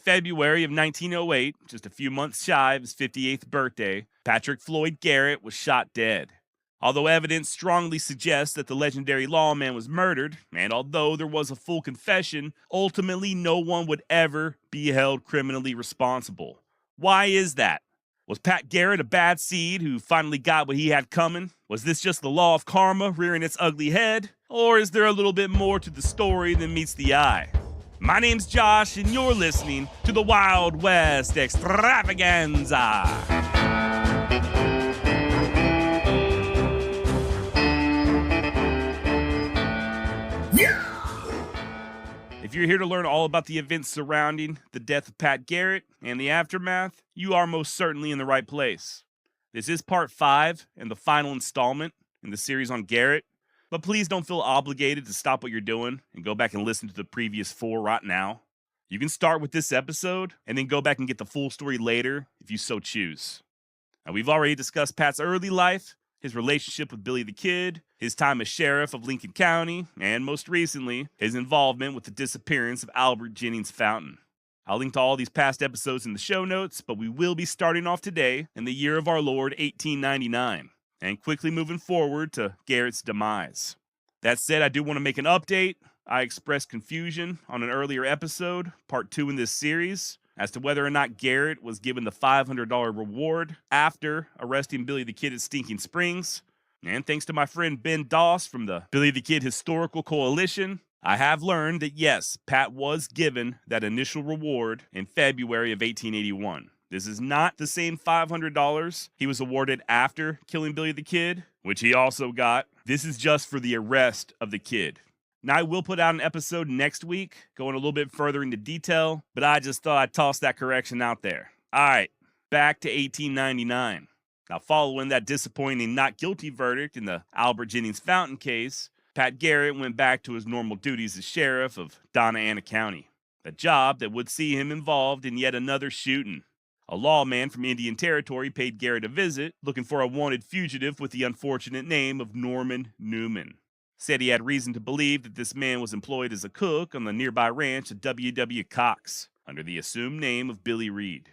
February of 1908, just a few months shy of his 58th birthday, Patrick Floyd Garrett was shot dead. Although evidence strongly suggests that the legendary lawman was murdered, and although there was a full confession, ultimately no one would ever be held criminally responsible. Why is that? Was Pat Garret a bad seed who finally got what he had coming? Was this just the law of karma rearing its ugly head? Or is there a little bit more to the story than meets the eye? My name's Josh, and you're listening to the Wild West Extravaganza. If you're here to learn all about the events surrounding the death of Pat Garret and the aftermath, you are most certainly in the right place. This is part 5 and the final installment in the series on Garret, but please don't feel obligated to stop what you're doing and go back and listen to the previous 4 right now. You can start with this episode and then go back and get the full story later if you so choose. Now, we've already discussed Pat's early life, his relationship with Billy the Kid, his time as sheriff of Lincoln County, and most recently, his involvement with the disappearance of Albert Jennings Fountain. I'll link to all these past episodes in the show notes, but we will be starting off today in the year of our Lord 1899, and quickly moving forward to Garrett's demise. That said, I do want to make an update. I expressed confusion on an earlier episode, part 2 in this series, as to whether or not Garret was given the $500 reward after arresting Billy the Kid at Stinking Springs. And thanks to my friend Ben Doss from the Billy the Kid Historical Coalition, I have learned that yes, Pat was given that initial reward in February of 1881. This is not the same $500 he was awarded after killing Billy the Kid, which he also got. This is just for the arrest of the kid. Now, I will put out an episode next week, going a little bit further into detail, but I just thought I'd toss that correction out there. All right, back to 1899. Now, following that disappointing not guilty verdict in the Albert Jennings Fountain case, Pat Garret went back to his normal duties as sheriff of Donna Ana County, a job that would see him involved in yet another shooting. A lawman from Indian Territory paid Garret a visit, looking for a wanted fugitive with the unfortunate name of Norman Newman. Said he had reason to believe that this man was employed as a cook on the nearby ranch of W.W. Cox, under the assumed name of Billy Reed.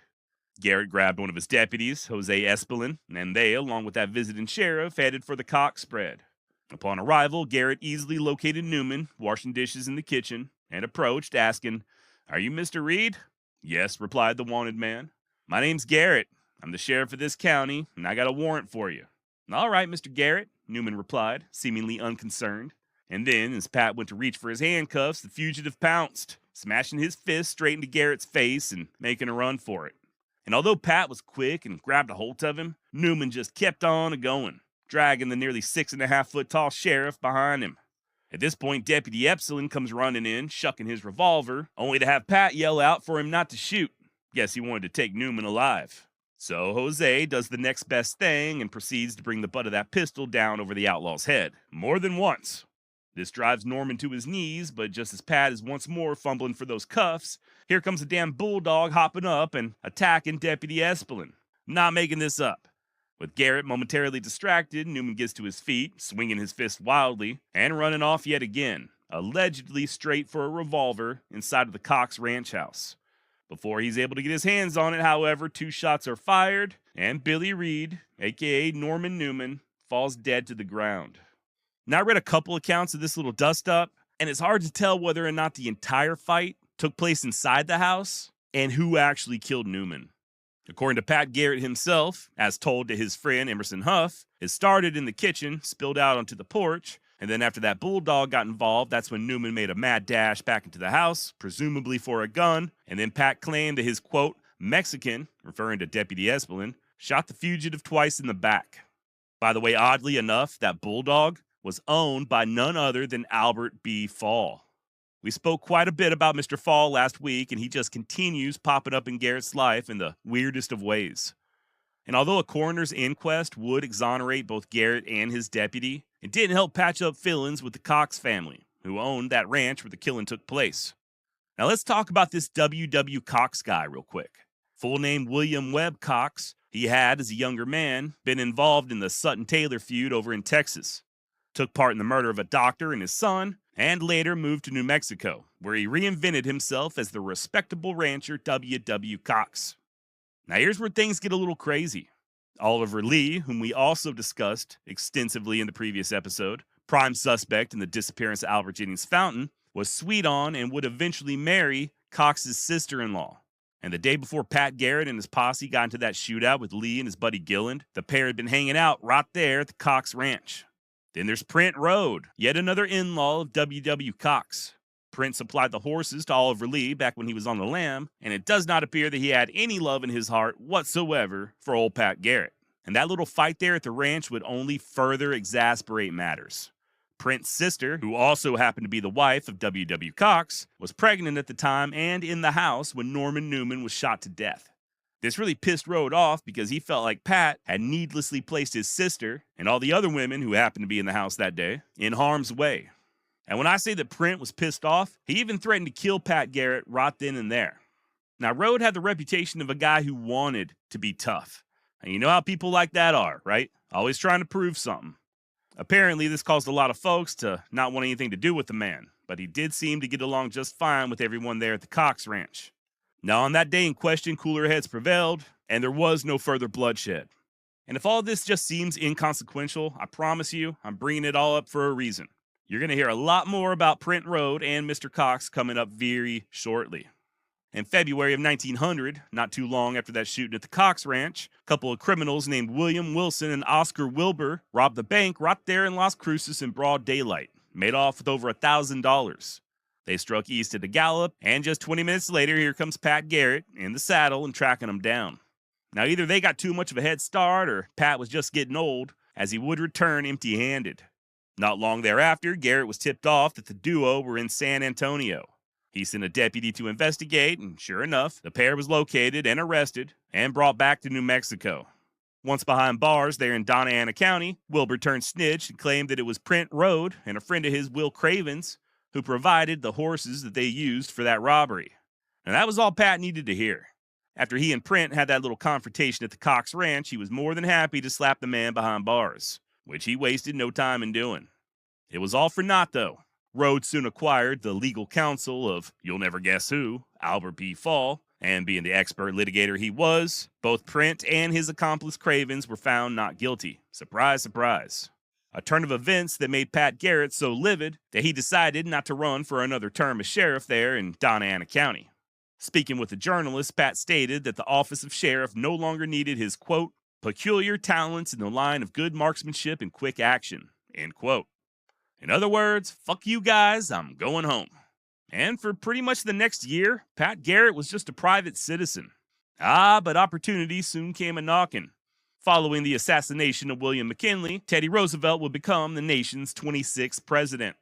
Garret grabbed one of his deputies, Jose Espelin, and they, along with that visiting sheriff, headed for the Cox spread. Upon arrival, Garret easily located Newman, washing dishes in the kitchen, and approached, asking, "Are you Mr. Reed?" "Yes," replied the wanted man. "My name's Garret. I'm the sheriff of this county, and I got a warrant for you." "All right, Mr. Garret," Newman replied, seemingly unconcerned. And then, as Pat went to reach for his handcuffs, the fugitive pounced, smashing his fist straight into Garrett's face and making a run for it. And although Pat was quick and grabbed a hold of him, Newman just kept on a-going, dragging the nearly 6.5-foot tall sheriff behind him. At this point, Deputy Epsilon comes running in, shucking his revolver, only to have Pat yell out for him not to shoot. Guess he wanted to take Newman alive. So Jose does the next best thing and proceeds to bring the butt of that pistol down over the outlaw's head, more than once. This drives Norman to his knees, but just as Pat is once more fumbling for those cuffs, here comes a damn bulldog hopping up and attacking Deputy Espelin. Not making this up. With Garret momentarily distracted, Newman gets to his feet, swinging his fist wildly, and running off yet again, allegedly straight for a revolver inside of the Cox ranch house. Before he's able to get his hands on it, however, 2 shots are fired, and Billy Reed, aka Norman Newman, falls dead to the ground. Now, I read a couple accounts of this little dust-up, and it's hard to tell whether or not the entire fight took place inside the house and who actually killed Newman. According to Pat Garret himself, as told to his friend Emerson Huff, it started in the kitchen, spilled out onto the porch, and then after that bulldog got involved, that's when Newman made a mad dash back into the house, presumably for a gun, and then Pat claimed that his, quote, Mexican, referring to Deputy Espelin, shot the fugitive twice in the back. By the way, oddly enough, that bulldog was owned by none other than Albert B. Fall. We spoke quite a bit about Mr. Fall last week, and he just continues popping up in Garrett's life in the weirdest of ways. And although a coroner's inquest would exonerate both Garret and his deputy, it didn't help patch up feelings with the Cox family, who owned that ranch where the killing took place. Now let's talk about this W.W. Cox guy real quick. Full name William Webb Cox. He had, as a younger man, been involved in the Sutton-Taylor feud over in Texas. Took part in the murder of a doctor and his son, and later moved to New Mexico, where he reinvented himself as the respectable rancher W. Cox. Now here's where things get a little crazy. Oliver Lee, whom we also discussed extensively in the previous episode, prime suspect in the disappearance of Albert Jennings Fountain, was sweet on and would eventually marry Cox's sister-in-law. And the day before Pat Garret and his posse got into that shootout with Lee and his buddy Gilland, the pair had been hanging out right there at the Cox Ranch. Then there's Print Road, yet another in-law of W. Cox. Print supplied the horses to Oliver Lee back when he was on the lam, and it does not appear that he had any love in his heart whatsoever for old Pat Garret. And that little fight there at the ranch would only further exasperate matters. Print's sister, who also happened to be the wife of W. Cox, was pregnant at the time and in the house when Norman Newman was shot to death. This really pissed Rhodes off because he felt like Pat had needlessly placed his sister and all the other women who happened to be in the house that day in harm's way. And when I say that Print was pissed off, he even threatened to kill Pat Garret right then and there. Now, Rhodes had the reputation of a guy who wanted to be tough. And you know how people like that are, right? Always trying to prove something. Apparently, this caused a lot of folks to not want anything to do with the man, but he did seem to get along just fine with everyone there at the Cox Ranch. Now, on that day in question, cooler heads prevailed, and there was no further bloodshed. And if all this just seems inconsequential, I promise you, I'm bringing it all up for a reason. You're going to hear a lot more about Print Road and Mr. Cox coming up very shortly. In February of 1900, not too long after that shooting at the Cox Ranch, a couple of criminals named William Wilson and Oscar Wilbur robbed the bank right there in Las Cruces in broad daylight, made off with over $1,000. They struck east at a gallop, and just 20 minutes later, here comes Pat Garret in the saddle and tracking them down. Now, either they got too much of a head start, or Pat was just getting old, as he would return empty-handed. Not long thereafter, Garret was tipped off that the duo were in San Antonio. He sent a deputy to investigate, and sure enough, the pair was located and arrested and brought back to New Mexico. Once behind bars there in Donna Ana County, Wilbur turned snitch and claimed that it was Print Road and a friend of his, Will Cravens, who provided the horses that they used for that robbery. And that was all Pat needed to hear. After he and Print had that little confrontation at the Cox Ranch, he was more than happy to slap the man behind bars, which he wasted no time in doing. It was all for naught, though. Rhodes soon acquired the legal counsel of, you'll never guess who, Albert P. Fall, and being the expert litigator he was, both Print and his accomplice Cravens were found not guilty. Surprise, surprise. A turn of events that made Pat Garret so livid that he decided not to run for another term as sheriff there in Donna Ana County. Speaking with a journalist, Pat stated that the office of sheriff no longer needed his, quote, peculiar talents in the line of good marksmanship and quick action, end quote. In other words, fuck you guys, I'm going home. And for pretty much the next year, Pat Garret was just a private citizen. But opportunity soon came a-knocking. Following the assassination of William McKinley, Teddy Roosevelt would become the nation's 26th president.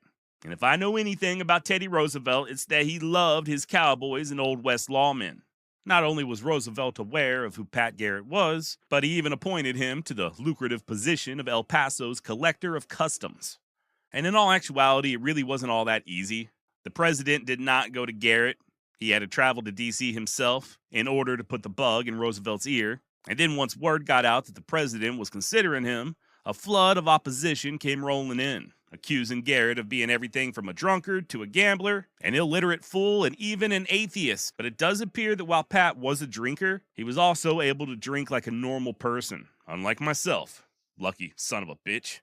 And if I know anything about Teddy Roosevelt, it's that he loved his cowboys and Old West lawmen. Not only was Roosevelt aware of who Pat Garret was, but he even appointed him to the lucrative position of El Paso's collector of customs. And in all actuality, it really wasn't all that easy. The president did not go to Garret. He had to travel to D.C. himself in order to put the bug in Roosevelt's ear. And then once word got out that the president was considering him, a flood of opposition came rolling in, accusing Garret of being everything from a drunkard to a gambler, an illiterate fool, and even an atheist. But it does appear that while Pat was a drinker, he was also able to drink like a normal person, unlike myself. Lucky son of a bitch.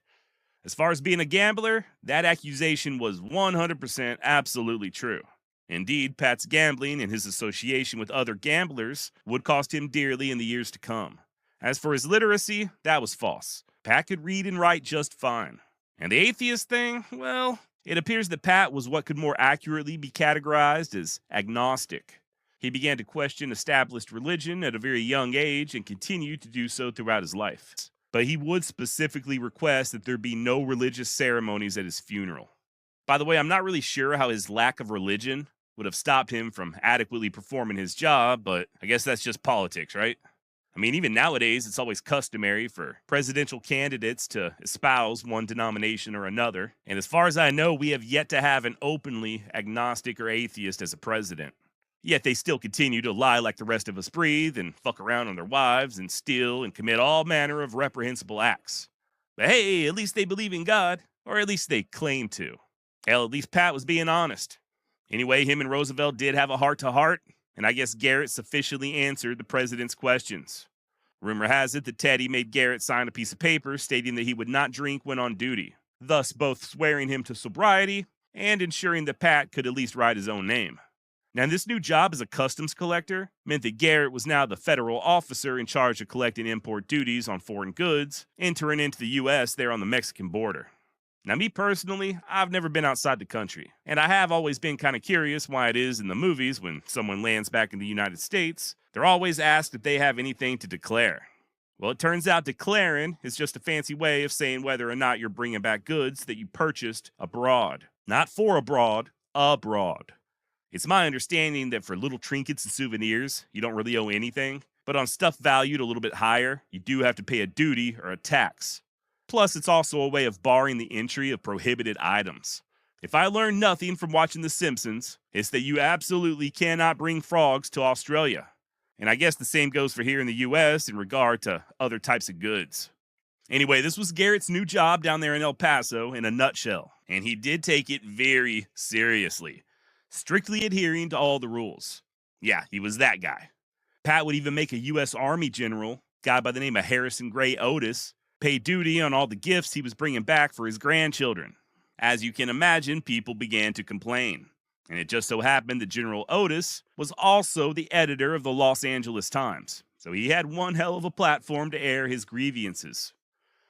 As far as being a gambler, that accusation was 100% absolutely true. Indeed, Pat's gambling and his association with other gamblers would cost him dearly in the years to come. As for his literacy, that was false. Pat could read and write just fine. And the atheist thing, well, it appears that Pat was what could more accurately be categorized as agnostic. He began to question established religion at a very young age and continued to do so throughout his life. But he would specifically request that there be no religious ceremonies at his funeral. By the way, I'm not really sure how his lack of religion would have stopped him from adequately performing his job, but I guess that's just politics, right? I mean, even nowadays, it's always customary for presidential candidates to espouse one denomination or another. And as far as I know, we have yet to have an openly agnostic or atheist as a president. Yet they still continue to lie like the rest of us breathe and fuck around on their wives and steal and commit all manner of reprehensible acts. But hey, at least they believe in God, or at least they claim to. Hell, at least Pat was being honest. Anyway, him and Roosevelt did have a heart-to-heart, and I guess Garret sufficiently answered the president's questions. Rumor has it that Teddy made Garret sign a piece of paper stating that he would not drink when on duty, thus both swearing him to sobriety and ensuring that Pat could at least write his own name. Now, this new job as a customs collector meant that Garret was now the federal officer in charge of collecting import duties on foreign goods entering into the U.S. there on the Mexican border. Now, me personally, I've never been outside the country, and I have always been kind of curious why it is in the movies when someone lands back in the United States, they're always asked if they have anything to declare. Well, it turns out declaring is just a fancy way of saying whether or not you're bringing back goods that you purchased abroad. Not for abroad, abroad. It's my understanding that for little trinkets and souvenirs, you don't really owe anything, but on stuff valued a little bit higher, you do have to pay a duty or a tax. Plus, it's also a way of barring the entry of prohibited items. If I learned nothing from watching The Simpsons, it's that you absolutely cannot bring frogs to Australia. And I guess the same goes for here in the US in regard to other types of goods. Anyway, this was Garret's new job down there in El Paso in a nutshell, and he did take it very seriously, strictly adhering to all the rules. Yeah, he was that guy. Pat would even make a U.S. Army general, guy by the name of Harrison Gray Otis, pay duty on all the gifts he was bringing back for his grandchildren. As you can imagine, people began to complain. And it just so happened that General Otis was also the editor of the Los Angeles Times, so he had one hell of a platform to air his grievances.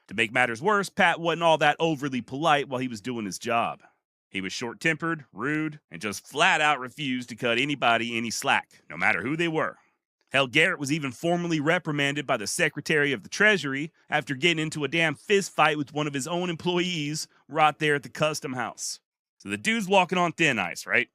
To make matters worse, Pat wasn't all that overly polite while he was doing his job. He was short-tempered, rude, and just flat-out refused to cut anybody any slack, no matter who they were. Hell, Garret was even formally reprimanded by the Secretary of the Treasury after getting into a damn fist fight with one of his own employees right there at the custom house. So the dude's walking on thin ice, right?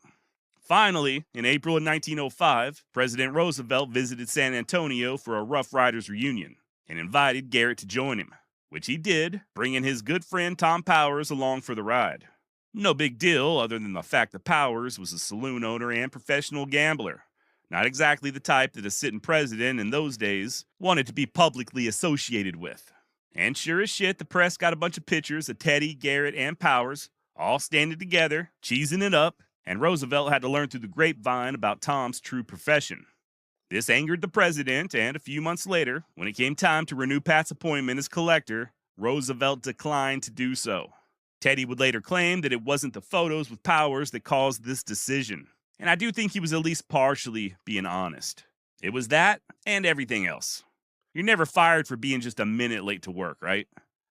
Finally, in April of 1905, President Roosevelt visited San Antonio for a Rough Riders reunion and invited Garret to join him, which he did, bringing his good friend Tom Powers along for the ride. No big deal other than the fact that Powers was a saloon owner and professional gambler. Not exactly the type that a sitting president in those days wanted to be publicly associated with. And sure as shit, the press got a bunch of pictures of Teddy, Garret, and Powers all standing together, cheesing it up, and Roosevelt had to learn through the grapevine about Tom's true profession. This angered the president, and a few months later, when it came time to renew Pat's appointment as collector, Roosevelt declined to do so. Teddy would later claim that it wasn't the photos with Powers that caused this decision. And I do think he was at least partially being honest. It was that and everything else. You're never fired for being just a minute late to work, right?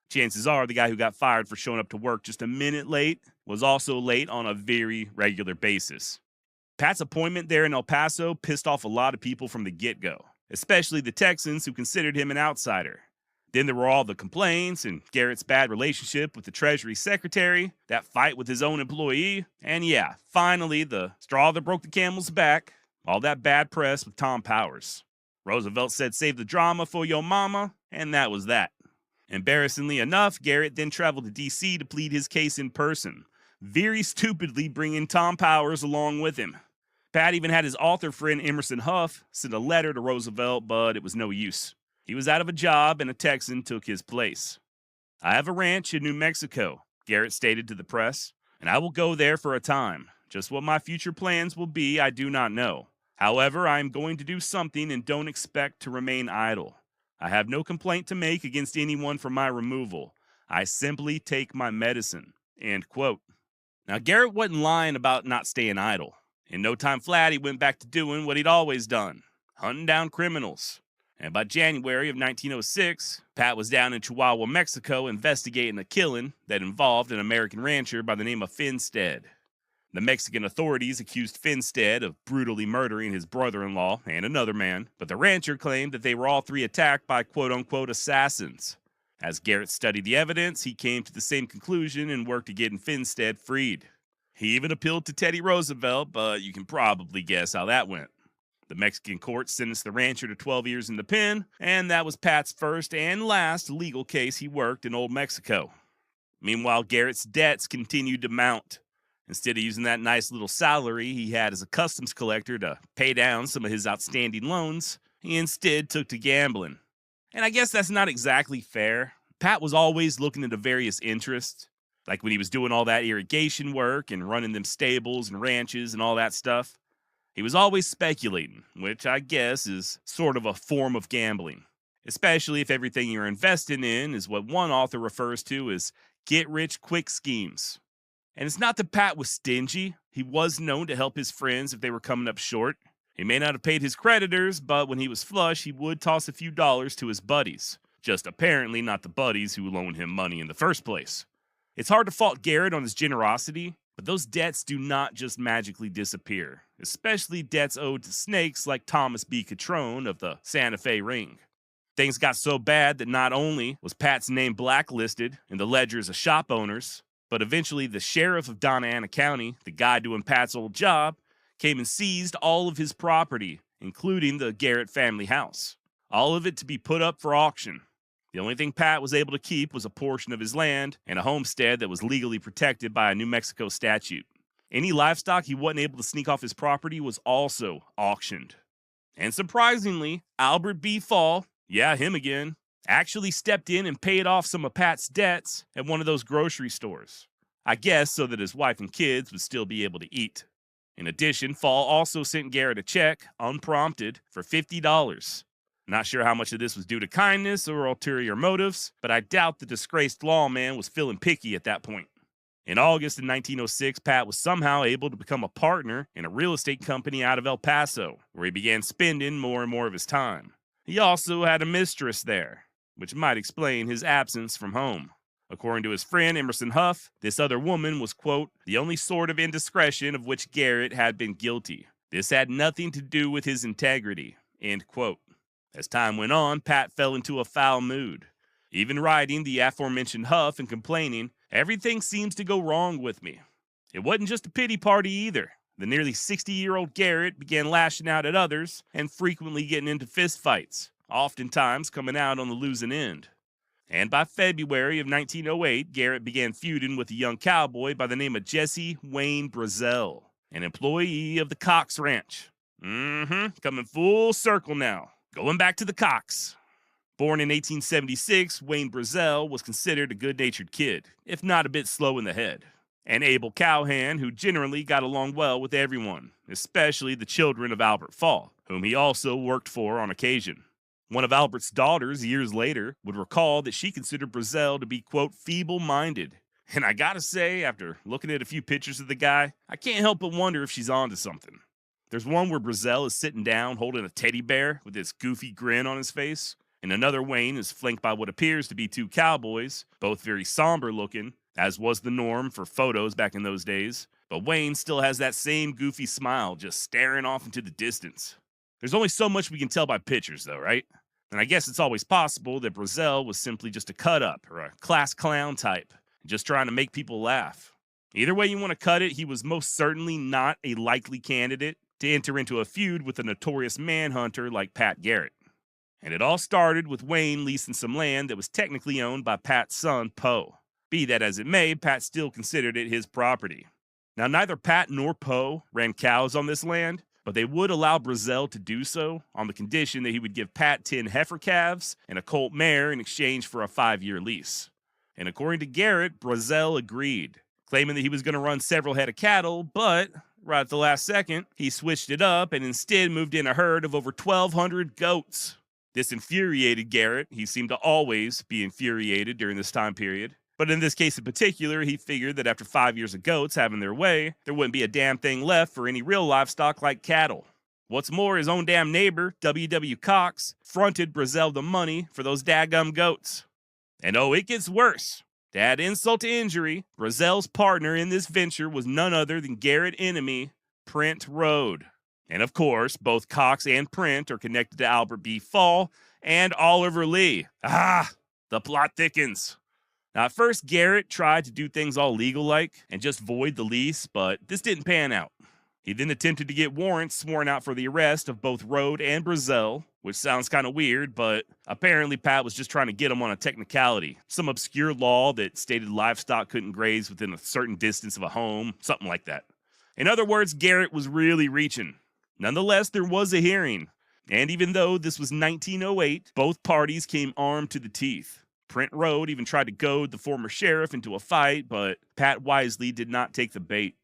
Chances are the guy who got fired for showing up to work just a minute late was also late on a very regular basis. Pat's appointment there in El Paso pissed off a lot of people from the get-go, especially the Texans who considered him an outsider. Then there were all the complaints and Garrett's bad relationship with the Treasury Secretary, that fight with his own employee, and yeah, finally the straw that broke the camel's back, all that bad press with Tom Powers. Roosevelt said save the drama for your mama, and that was that. Embarrassingly enough, Garret then traveled to D.C. to plead his case in person, very stupidly bringing Tom Powers along with him. Pat even had his author friend Emerson Huff send a letter to Roosevelt, but it was no use. He was out of a job and a Texan took his place. I have a ranch in New Mexico, Garret stated to the press, and I will go there for a time. Just what my future plans will be, I do not know. However, I am going to do something and don't expect to remain idle. I have no complaint to make against anyone for my removal. I simply take my medicine. End quote. Now, Garret wasn't lying about not staying idle. In no time flat, he went back to doing what he'd always done, hunting down criminals. And by January of 1906, Pat was down in Chihuahua, Mexico, investigating a killing that involved an American rancher by the name of Finstead. The Mexican authorities accused Finstead of brutally murdering his brother-in-law and another man, but the rancher claimed that they were all three attacked by quote-unquote assassins. As Garret studied the evidence, he came to the same conclusion and worked to getting Finstead freed. He even appealed to Teddy Roosevelt, but you can probably guess how that went. The Mexican court sentenced the rancher to 12 years in the pen, and that was Pat's first and last legal case he worked in Old Mexico. Meanwhile, Garret's debts continued to mount. Instead of using that nice little salary he had as a customs collector to pay down some of his outstanding loans, he instead took to gambling. And I guess that's not exactly fair. Pat was always looking into various interests. like when he was doing all that irrigation work and running them stables and ranches and all that stuff. He was always speculating, which I guess is sort of a form of gambling, especially if everything you're investing in is what one author refers to as get-rich-quick schemes. And it's not that Pat was stingy. He was known to help his friends if they were coming up short. He may not have paid his creditors, but when he was flush, he would toss a few dollars to his buddies. Just apparently not the buddies who loaned him money in the first place. It's hard to fault Garret on his generosity, but those debts do not just magically disappear, especially debts owed to snakes like Thomas B. Catrone of the Santa Fe Ring. Things got so bad that not only was Pat's name blacklisted in the ledgers of shop owners, but eventually the sheriff of Donna Ana County, the guy doing Pat's old job, came and seized all of his property, including the Garret family house. All of it to be put up for auction. The only thing Pat was able to keep was a portion of his land and a homestead that was legally protected by a New Mexico statute. Any livestock he wasn't able to sneak off his property was also auctioned. And surprisingly, Albert B. Fall, yeah, him again, actually stepped in and paid off some of Pat's debts at one of those grocery stores. I guess so that his wife and kids would still be able to eat. In addition, Fall also sent Garret a check, unprompted, for $50. Not sure how much of this was due to kindness or ulterior motives, but I doubt the disgraced lawman was feeling picky at that point. In August of 1906, Pat was somehow able to become a partner in a real estate company out of El Paso, where he began spending more and more of his time. He also had a mistress there, which might explain his absence from home. According to his friend Emerson Huff, this other woman was, quote, the only sort of indiscretion of which Garret had been guilty. This had nothing to do with his integrity, end quote. As time went on, Pat fell into a foul mood, even writing the aforementioned Huff and complaining, everything seems to go wrong with me. It wasn't just a pity party either. The nearly 60-year-old Garret began lashing out at others and frequently getting into fistfights, oftentimes coming out on the losing end. And by February of 1908, Garret began feuding with a young cowboy by the name of Jesse Wayne Brazel, an employee of the Cox Ranch. Coming full circle now. Going back to the Cox. Born in 1876, Wayne Brazel was considered a good-natured kid, if not a bit slow in the head. An able cowhand who generally got along well with everyone, especially the children of Albert Fall, whom he also worked for on occasion. One of Albert's daughters, years later, would recall that she considered Brazel to be, quote, feeble-minded. And I gotta say, after looking at a few pictures of the guy, I can't help but wonder if she's onto something. There's one where Brazel is sitting down holding a teddy bear with this goofy grin on his face, and another Wayne is flanked by what appears to be two cowboys, both very somber looking, as was the norm for photos back in those days, but Wayne still has that same goofy smile just staring off into the distance. There's only so much we can tell by pictures though, right? And I guess it's always possible that Brazel was simply just a cut-up or a class clown type, just trying to make people laugh. Either way you want to cut it, he was most certainly not a likely candidate to enter into a feud with a notorious manhunter like Pat Garret. And it all started with Wayne leasing some land that was technically owned by Pat's son, Poe. Be that as it may, Pat still considered it his property. Now, neither Pat nor Poe ran cows on this land, but they would allow Brazel to do so on the condition that he would give Pat 10 heifer calves and a colt mare in exchange for a 5-year lease. And according to Garret, Brazel agreed, claiming that he was going to run several head of cattle, but right at the last second, he switched it up and instead moved in a herd of over 1,200 goats. This infuriated Garret. He seemed to always be infuriated during this time period. But in this case in particular, he figured that after 5 years of goats having their way, there wouldn't be a damn thing left for any real livestock like cattle. What's more, his own damn neighbor, W.W. Cox, fronted Brazel the money for those daggum goats. And oh, it gets worse. To add insult to injury, Brazel's partner in this venture was none other than Garret enemy, Prent Road. And of course, both Cox and Prent are connected to Albert B. Fall and Oliver Lee. The plot thickens. Now, at first, Garret tried to do things all legal-like and just void the lease, but this didn't pan out. He then attempted to get warrants sworn out for the arrest of both Road and Brazel, which sounds kind of weird, but apparently Pat was just trying to get him on a technicality. Some obscure law that stated livestock couldn't graze within a certain distance of a home, something like that. In other words, Garret was really reaching. Nonetheless, there was a hearing, and even though this was 1908, both parties came armed to the teeth. Print Road even tried to goad the former sheriff into a fight, but Pat wisely did not take the bait.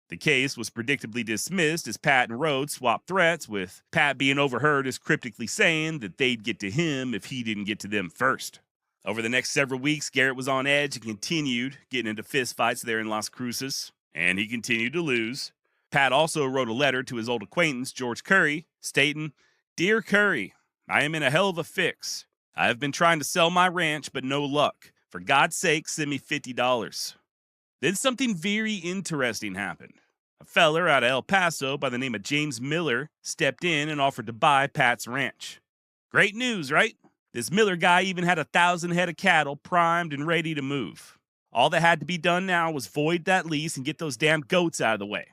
The case was predictably dismissed as Pat and Rhodes swapped threats, with Pat being overheard as cryptically saying that they'd get to him if he didn't get to them first. Over the next several weeks, Garret was on edge and continued getting into fistfights there in Las Cruces, and he continued to lose. Pat also wrote a letter to his old acquaintance, George Curry, stating, "Dear Curry, I am in a hell of a fix. I have been trying to sell my ranch, but no luck. For God's sake, send me $50. Then something very interesting happened. A feller out of El Paso by the name of James Miller stepped in and offered to buy Pat's ranch. Great news, right? This Miller guy even had 1,000 head of cattle primed and ready to move. All that had to be done now was void that lease and get those damn goats out of the way.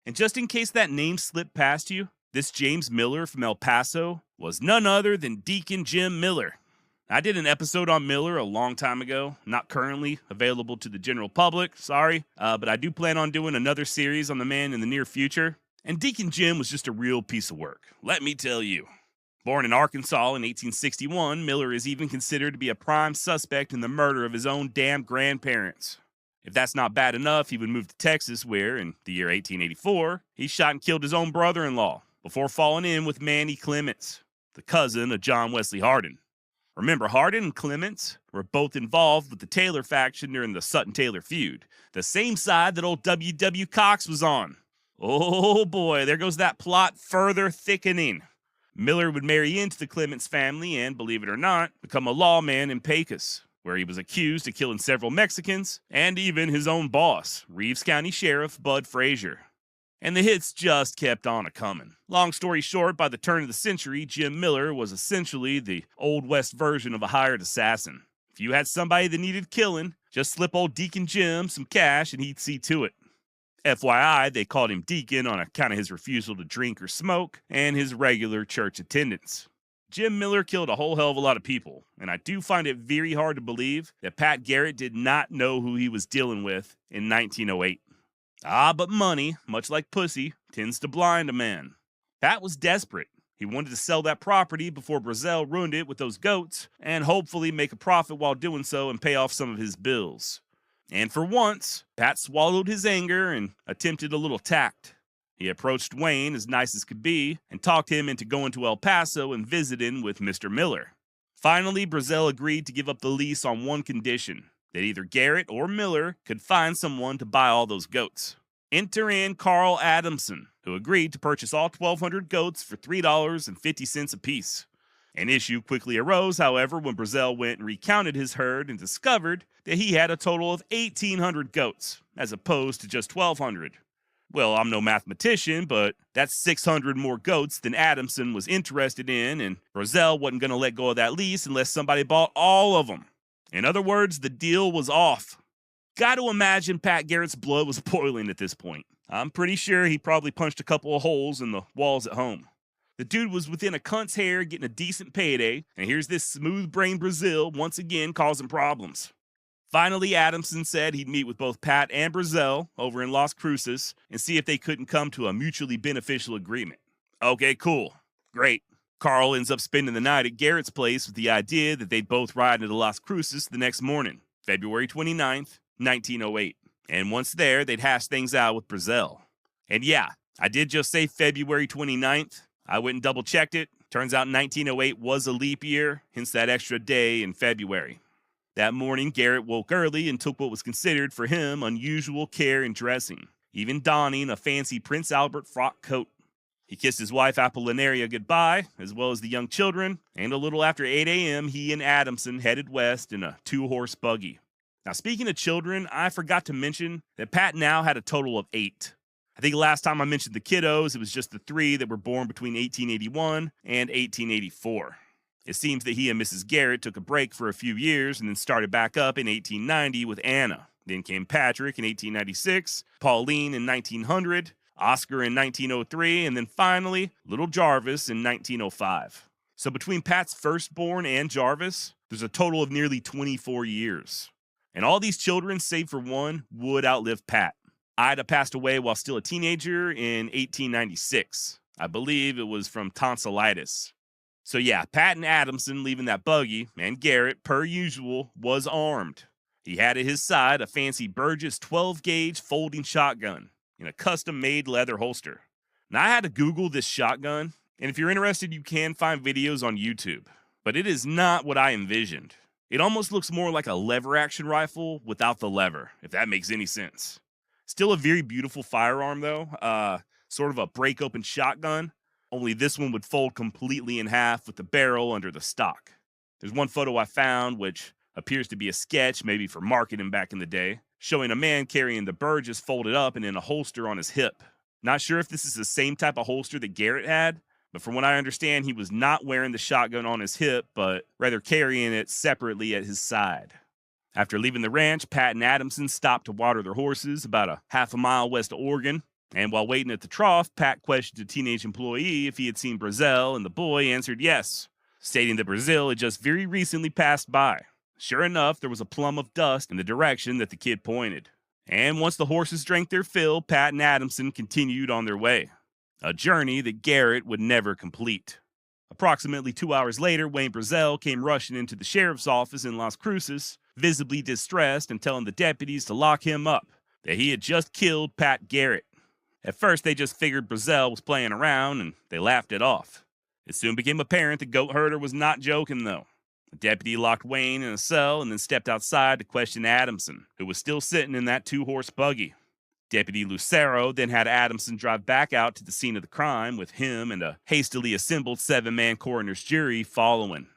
And just in case that name slipped past you, this James Miller from El Paso was none other than Deacon Jim Miller. I did an episode on Miller a long time ago, not currently available to the general public, sorry, but I do plan on doing another series on the man in the near future. And Deacon Jim was just a real piece of work, let me tell you. Born in Arkansas in 1861, Miller is even considered to be a prime suspect in the murder of his own damn grandparents. If that's not bad enough, he would move to Texas where, in the year 1884, he shot and killed his own brother-in-law before falling in with Manny Clements, the cousin of John Wesley Hardin. Remember, Hardin and Clements were both involved with the Taylor faction during the Sutton-Taylor feud, the same side that old W.W. Cox was on. Oh boy, there goes that plot further thickening. Miller would marry into the Clements family and, believe it or not, become a lawman in Pecos, where he was accused of killing several Mexicans and even his own boss, Reeves County Sheriff Bud Frazier. And the hits just kept on a-coming. Long story short, by the turn of the century, Jim Miller was essentially the Old West version of a hired assassin. If you had somebody that needed killing, just slip old Deacon Jim some cash and he'd see to it. FYI, they called him Deacon on account of his refusal to drink or smoke and his regular church attendance. Jim Miller killed a whole hell of a lot of people, and I do find it very hard to believe that Pat Garret did not know who he was dealing with in 1908. But money, much like pussy, tends to blind a man. Pat was desperate. He wanted to sell that property before Brazel ruined it with those goats, and hopefully make a profit while doing so and pay off some of his bills. And for once, Pat swallowed his anger and attempted a little tact. He approached Wayne as nice as could be and talked him into going to El Paso and visiting with Mr. Miller. Finally, Brazel agreed to give up the lease on one condition: that either Garret or Miller could find someone to buy all those goats. Enter in Carl Adamson, who agreed to purchase all 1,200 goats for $3.50 apiece. An issue quickly arose, however, when Brazel went and recounted his herd and discovered that he had a total of 1,800 goats, as opposed to just 1,200. Well, I'm no mathematician, but that's 600 more goats than Adamson was interested in, and Brazel wasn't going to let go of that lease unless somebody bought all of them. In other words, the deal was off. Got to imagine Pat Garret's blood was boiling at this point. I'm pretty sure he probably punched a couple of holes in the walls at home. The dude was within a cunt's hair getting a decent payday, and here's this smooth-brained Brazel once again causing problems. Finally, Adamson said he'd meet with both Pat and Brazel over in Las Cruces and see if they couldn't come to a mutually beneficial agreement. Okay, cool. Great. Carl ends up spending the night at Garret's place with the idea that they'd both ride into Las Cruces the next morning, February 29th, 1908. And once there, they'd hash things out with Brazel. And yeah, I did just say February 29th. I went and double-checked it. Turns out 1908 was a leap year, hence that extra day in February. That morning, Garret woke early and took what was considered for him unusual care in dressing, even donning a fancy Prince Albert frock coat. He kissed his wife Apollinaria goodbye, as well as the young children, and a little after 8 a.m., he and Adamson headed west in a 2-horse buggy. Now, speaking of children, I forgot to mention that Pat now had a total of 8. I think last time I mentioned the kiddos, it was just the 3 that were born between 1881 and 1884. It seems that he and Mrs. Garret took a break for a few years and then started back up in 1890 with Anna. Then came Patrick in 1896, Pauline in 1900, Oscar in 1903, and then finally, little Jarvis in 1905. So between Pat's firstborn and Jarvis, there's a total of nearly 24 years. And all these children, save for one, would outlive Pat. Ida passed away while still a teenager in 1896. I believe it was from tonsillitis. So yeah, Pat and Adamson leaving that buggy, and Garrett, per usual, was armed. He had at his side a fancy Burgess 12-gauge folding shotgun in a custom-made leather holster. Now I had to Google this shotgun, and if you're interested, you can find videos on YouTube. But it is not what I envisioned. It almost looks more like a lever-action rifle without the lever, if that makes any sense. Still a very beautiful firearm, though. Sort of a break-open shotgun, only this one would fold completely in half with the barrel under the stock. There's one photo I found, which appears to be a sketch, maybe for marketing back in the day, showing a man carrying the Burgess folded up and in a holster on his hip. Not sure if this is the same type of holster that Garrett had, but from what I understand, he was not wearing the shotgun on his hip, but rather carrying it separately at his side. After leaving the ranch, Pat and Adamson stopped to water their horses about a half a mile west of Oregon. And while waiting at the trough, Pat questioned a teenage employee if he had seen Brazel, and the boy answered yes, stating that Brazel had just very recently passed by. Sure enough, there was a plum of dust in the direction that the kid pointed. And once the horses drank their fill, Pat and Adamson continued on their way. A journey that Garrett would never complete. Approximately 2 hours later, Wayne Brazel came rushing into the sheriff's office in Las Cruces, visibly distressed and telling the deputies to lock him up, that he had just killed Pat Garret. At first, they just figured Brazel was playing around, and they laughed it off. It soon became apparent the goat herder was not joking, though. The deputy locked Wayne in a cell and then stepped outside to question Adamson, who was still sitting in that two-horse buggy. Deputy Lucero then had Adamson drive back out to the scene of the crime with him and a hastily assembled 7-man coroner's jury following.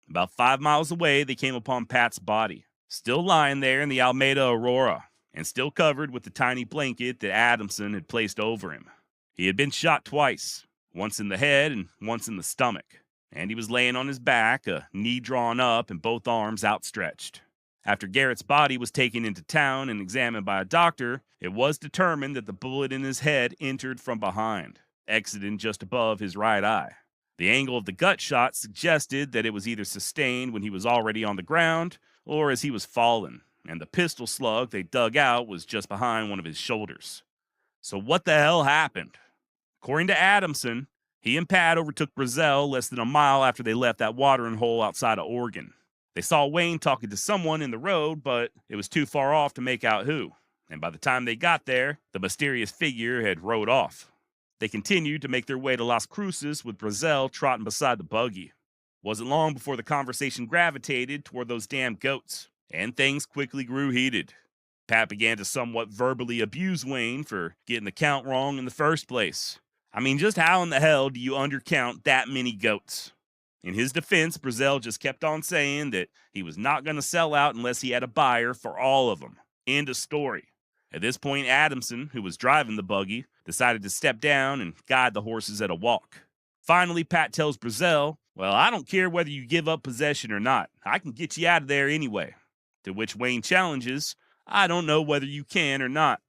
About 5 miles away, they came upon Pat's body, still lying there in the Alameda Aurora, and still covered with the tiny blanket that Adamson had placed over him. He had been shot twice, once in the head and once in the stomach, and he was laying on his back, a knee drawn up and both arms outstretched. After Garrett's body was taken into town and examined by a doctor, it was determined that the bullet in his head entered from behind, exiting just above his right eye. The angle of the gut shot suggested that it was either sustained when he was already on the ground or as he was falling, and the pistol slug they dug out was just behind one of his shoulders. So what the hell happened? According to Adamson, he and Pat overtook Brazel less than a mile after they left that watering hole outside of Oregon. They saw Wayne talking to someone in the road, but it was too far off to make out who, and by the time they got there, the mysterious figure had rode off. They continued to make their way to Las Cruces with Brazel trotting beside the buggy. Wasn't long before the conversation gravitated toward those damn goats, and things quickly grew heated. Pat began to somewhat verbally abuse Wayne for getting the count wrong in the first place. I mean, just how in the hell do you undercount that many goats? In his defense, Brazel just kept on saying that he was not going to sell out unless he had a buyer for all of them. End of story. At this point, Adamson, who was driving the buggy, decided to step down and guide the horses at a walk. Finally, Pat tells Brazel, "Well, I don't care whether you give up possession or not. I can get you out of there anyway." To which Wayne challenges, "I don't know whether you can or not."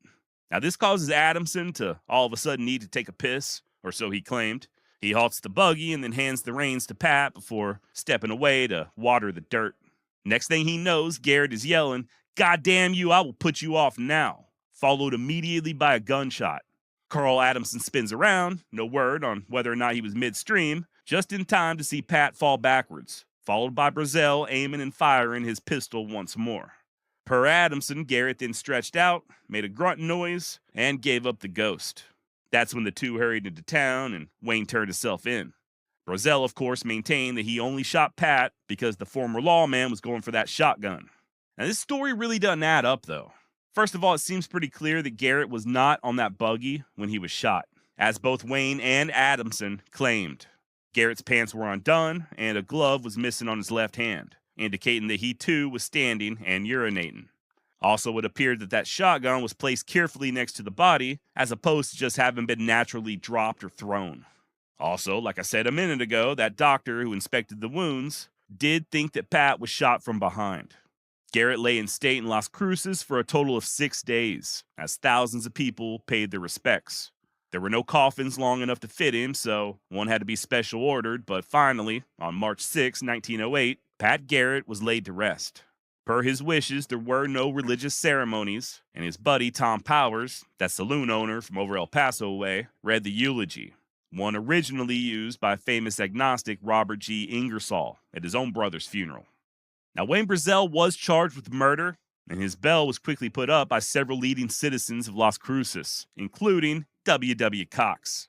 Now, this causes Adamson to all of a sudden need to take a piss, or so he claimed. He halts the buggy and then hands the reins to Pat before stepping away to water the dirt. Next thing he knows, Garrett is yelling, "God damn you, I will put you off now," followed immediately by a gunshot. Carl Adamson spins around, no word on whether or not he was midstream, just in time to see Pat fall backwards, followed by Brazel aiming and firing his pistol once more. Per Adamson, Garrett then stretched out, made a grunt noise, and gave up the ghost. That's when the two hurried into town and Wayne turned himself in. Brazel, of course, maintained that he only shot Pat because the former lawman was going for that shotgun. Now, this story really doesn't add up, though. First of all, it seems pretty clear that Garrett was not on that buggy when he was shot, as both Wayne and Adamson claimed. Garrett's pants were undone, and a glove was missing on his left hand, indicating that he too was standing and urinating. Also, it appeared that that shotgun was placed carefully next to the body, as opposed to just having been naturally dropped or thrown. Also, like I said a minute ago, that doctor who inspected the wounds did think that Pat was shot from behind. Garrett lay in state in Las Cruces for a total of 6 days, as thousands of people paid their respects. There were no coffins long enough to fit him, so one had to be special ordered, but finally, on March 6, 1908, Pat Garret was laid to rest. Per his wishes, there were no religious ceremonies, and his buddy Tom Powers, that saloon owner from over El Paso way, read the eulogy. one originally used by famous agnostic Robert G. Ingersoll at his own brother's funeral. Now, Wayne Brazel was charged with murder, and his bail was quickly put up by several leading citizens of Las Cruces, including W. Cox.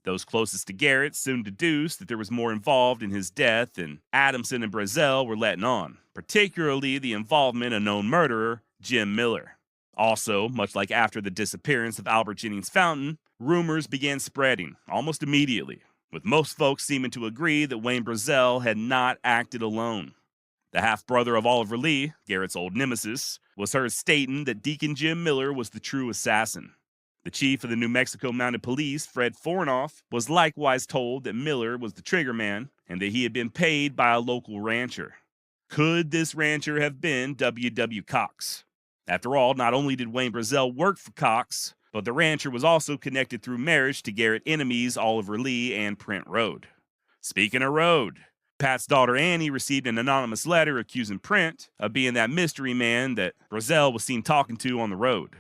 Those closest to Garret soon deduced that there was more involved in his death than Adamson and Brazel were letting on, particularly the involvement of known murderer Jim Miller. Also, much like after the disappearance of Albert Jennings Fountain, rumors began spreading almost immediately, with most folks seeming to agree that Wayne Brazel had not acted alone. The half-brother of Oliver Lee, Garrett's old nemesis, was heard stating that Deacon Jim Miller was the true assassin. The chief of the New Mexico Mounted Police, Fred Fornoff, was likewise told that Miller was the triggerman and that he had been paid by a local rancher. Could this rancher have been W. Cox? After all, not only did Wayne Brazel work for Cox, but the rancher was also connected through marriage to Garrett enemies Oliver Lee and Prent Rode. Speaking of Rode, Pat's daughter Annie received an anonymous letter accusing Prent of being that mystery man that Brazel was seen talking to on the road.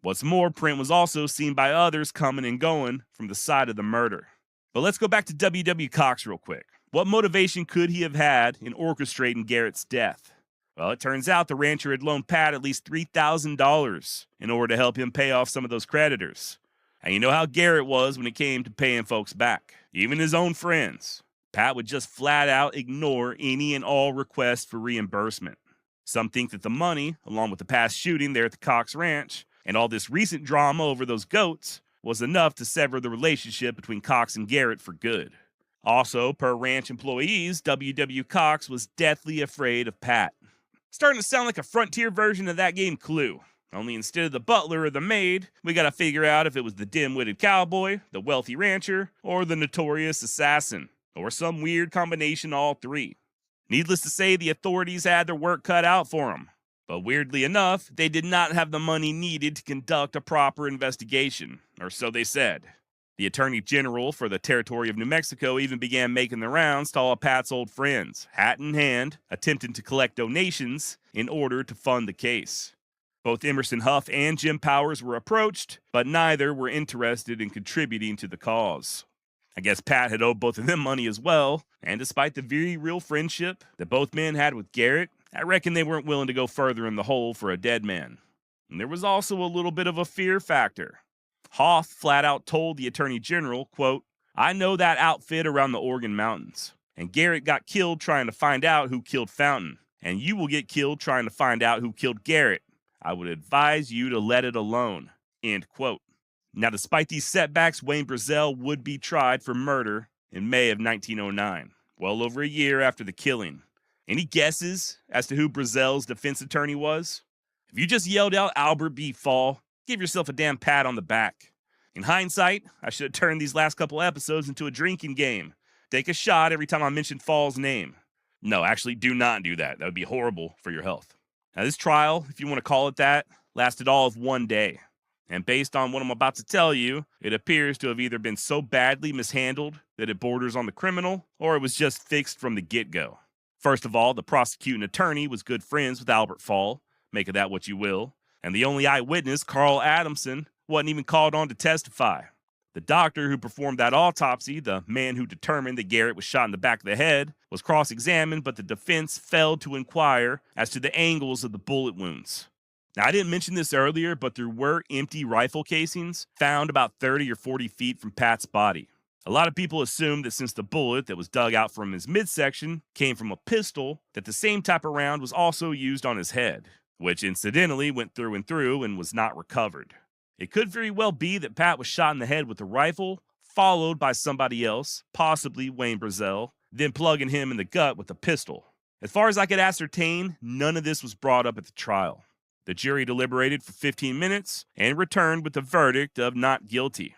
What's more, Prent was also seen by others coming and going from the side of the murder. But let's go back to W. Cox real quick. What motivation could he have had in orchestrating Garrett's death? Well, it turns out the rancher had loaned Pat at least $3,000 in order to help him pay off some of those creditors. And you know how Garrett was when it came to paying folks back, even his own friends. Pat would just flat out ignore any and all requests for reimbursement. Some think that the money, along with the past shooting there at the Cox Ranch, and all this recent drama over those goats, was enough to sever the relationship between Cox and Garrett for good. Also, per ranch employees, W. Cox was deathly afraid of Pat. Starting to sound like a frontier version of that game Clue. Only instead of the butler or the maid, we gotta figure out if it was the dim-witted cowboy, the wealthy rancher, or the notorious assassin, or some weird combination of all three. Needless to say, the authorities had their work cut out for them. But weirdly enough, they did not have the money needed to conduct a proper investigation, or so they said. The Attorney General for the territory of New Mexico even began making the rounds to all of Pat's old friends, hat in hand, attempting to collect donations in order to fund the case. Both Emerson Huff and Jim Powers were approached, but neither were interested in contributing to the cause. I guess Pat had owed both of them money as well, and despite the very real friendship that both men had with Garrett, I reckon they weren't willing to go further in the hole for a dead man. And there was also a little bit of a fear factor. Hoff flat out told the Attorney General, quote, "I know that outfit around the Oregon Mountains, and Garrett got killed trying to find out who killed Fountain, and you will get killed trying to find out who killed Garrett. I would advise you to let it alone," end quote. Now, despite these setbacks, Wayne Brazel would be tried for murder in May of 1909, well over a year after the killing. Any guesses as to who Brazel's defense attorney was? If you just yelled out Albert B. Fall, give yourself a damn pat on the back. In hindsight, I should have turned these last couple episodes into a drinking game. Take a shot every time I mention Fall's name. No, actually, do not do that. That would be horrible for your health. Now, this trial, if you want to call it that, lasted all of one day. And based on what I'm about to tell you, it appears to have either been so badly mishandled that it borders on the criminal, or it was just fixed from the get-go. First of all, the prosecuting attorney was good friends with Albert Fall, make of that what you will, and the only eyewitness, Carl Adamson, wasn't even called on to testify. The doctor who performed that autopsy, the man who determined that Garrett was shot in the back of the head, was cross-examined, but the defense failed to inquire as to the angles of the bullet wounds. Now, I didn't mention this earlier, but there were empty rifle casings found about 30 or 40 feet from Pat's body. A lot of people assumed that since the bullet that was dug out from his midsection came from a pistol, that the same type of round was also used on his head, which incidentally went through and was not recovered. It could very well be that Pat was shot in the head with a rifle, followed by somebody else, possibly Wayne Brazel, then plugging him in the gut with a pistol. As far as I could ascertain, none of this was brought up at the trial. The jury deliberated for 15 minutes and returned with the verdict of not guilty.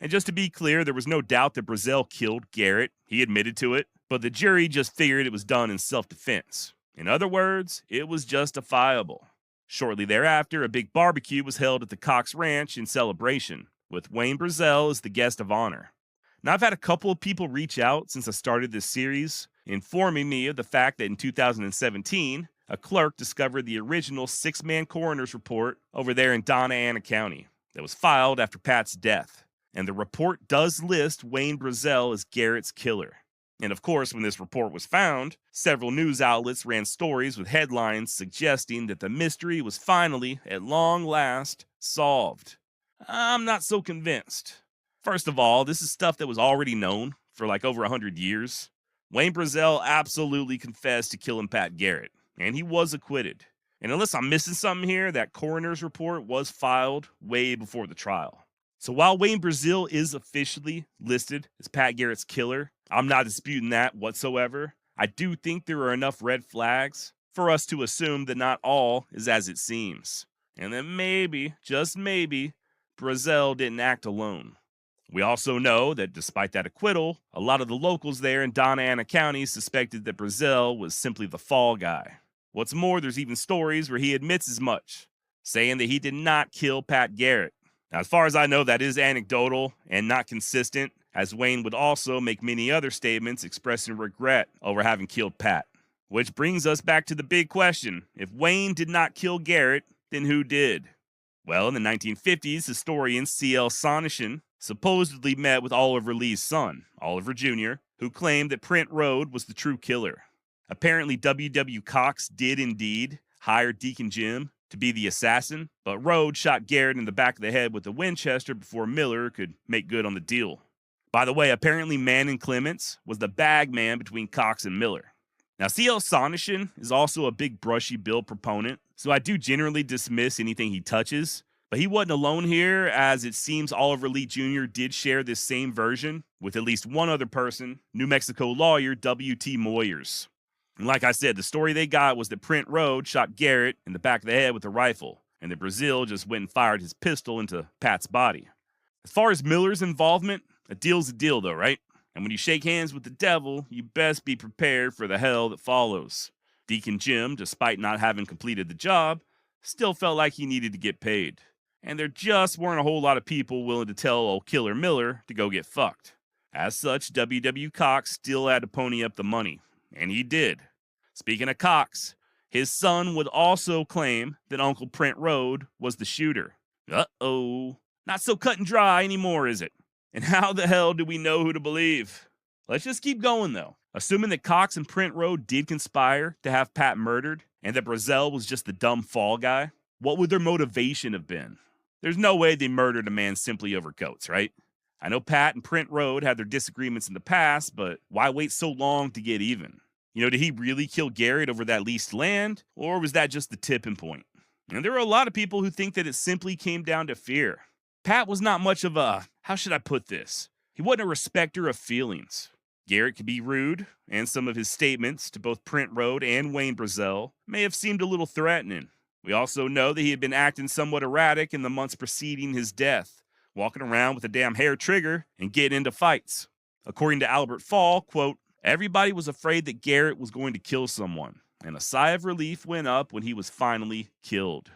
And just to be clear, there was no doubt that Brazel killed Garrett. He admitted to it, but the jury just figured it was done in self-defense. In other words, it was justifiable. Shortly thereafter, a big barbecue was held at the Cox Ranch in celebration, with Wayne Brazel as the guest of honor. Now, I've had a couple of people reach out since I started this series, informing me of the fact that in 2017, a clerk discovered the original 6-man coroner's report over there in Donna Ana County that was filed after Pat's death. and the report does list Wayne Brazel as Garrett's killer. And of course, when this report was found, several news outlets ran stories with headlines suggesting that the mystery was finally, at long last, solved. I'm not so convinced. First of all, this is stuff that was already known for like over 100 years. Wayne Brazel absolutely confessed to killing Pat Garret, and he was acquitted. And unless I'm missing something here, that coroner's report was filed way before the trial. So while Wayne Brazel is officially listed as Pat Garrett's killer, I'm not disputing that whatsoever. I do think there are enough red flags for us to assume that not all is as it seems, and that maybe, just maybe, Brazel didn't act alone. We also know that despite that acquittal, a lot of the locals there in Donna Ana County suspected that Brazel was simply the fall guy. What's more, there's even stories where he admits as much, saying that he did not kill Pat Garret. Now, as far as I know, that is anecdotal and not consistent, as Wayne would also make many other statements expressing regret over having killed Pat. Which brings us back to the big question. If Wayne did not kill Garret, then who did? Well, in the 1950s, historian C.L. Sonneshan supposedly met with Oliver Lee's son, Oliver Jr., who claimed that Print Road was the true killer. Apparently, W.W. Cox did indeed hire Deacon Jim to be the assassin, but Road shot Garret in the back of the head with a Winchester before Miller could make good on the deal. By the way, apparently Manning Clements was the bag man between Cox and Miller. Now, C.L. Sonneshan is also a big brushy bill proponent, so I do generally dismiss anything he touches, but he wasn't alone here, as it seems Oliver Lee Jr. did share this same version with at least one other person, New Mexico lawyer W.T. Moyers. And like I said, the story they got was that Print Road shot Garret in the back of the head with a rifle, and that Brazel just went and fired his pistol into Pat's body. As far as Miller's involvement, a deal's a deal though, right? And when you shake hands with the devil, you best be prepared for the hell that follows. Deacon Jim, despite not having completed the job, still felt like he needed to get paid. And there just weren't a whole lot of people willing to tell old Killer Miller to go get fucked. As such, W.W. Cox still had to pony up the money. And he did. Speaking of Cox, his son would also claim that Uncle Print Road was the shooter. Uh-oh. Not so cut and dry anymore, is it? And how the hell do we know who to believe? Let's just keep going, though. Assuming that Cox and Print Road did conspire to have Pat murdered, and that Brazel was just the dumb fall guy, what would their motivation have been? There's no way they murdered a man simply over goats, right? I know Pat and Print Road had their disagreements in the past, but why wait so long to get even? You know, did he really kill Garret over that leased land, or was that just the tipping point? And there are a lot of people who think that it simply came down to fear. Pat was not much of a, how should I put this? He wasn't a respecter of feelings. Garret could be rude, and some of his statements to both Print Road and Wayne Brazel may have seemed a little threatening. We also know that he had been acting somewhat erratic in the months preceding his death, walking around with a damn hair trigger and getting into fights. According to Albert Fall, quote, everybody was afraid that Garret was going to kill someone, and a sigh of relief went up when he was finally killed.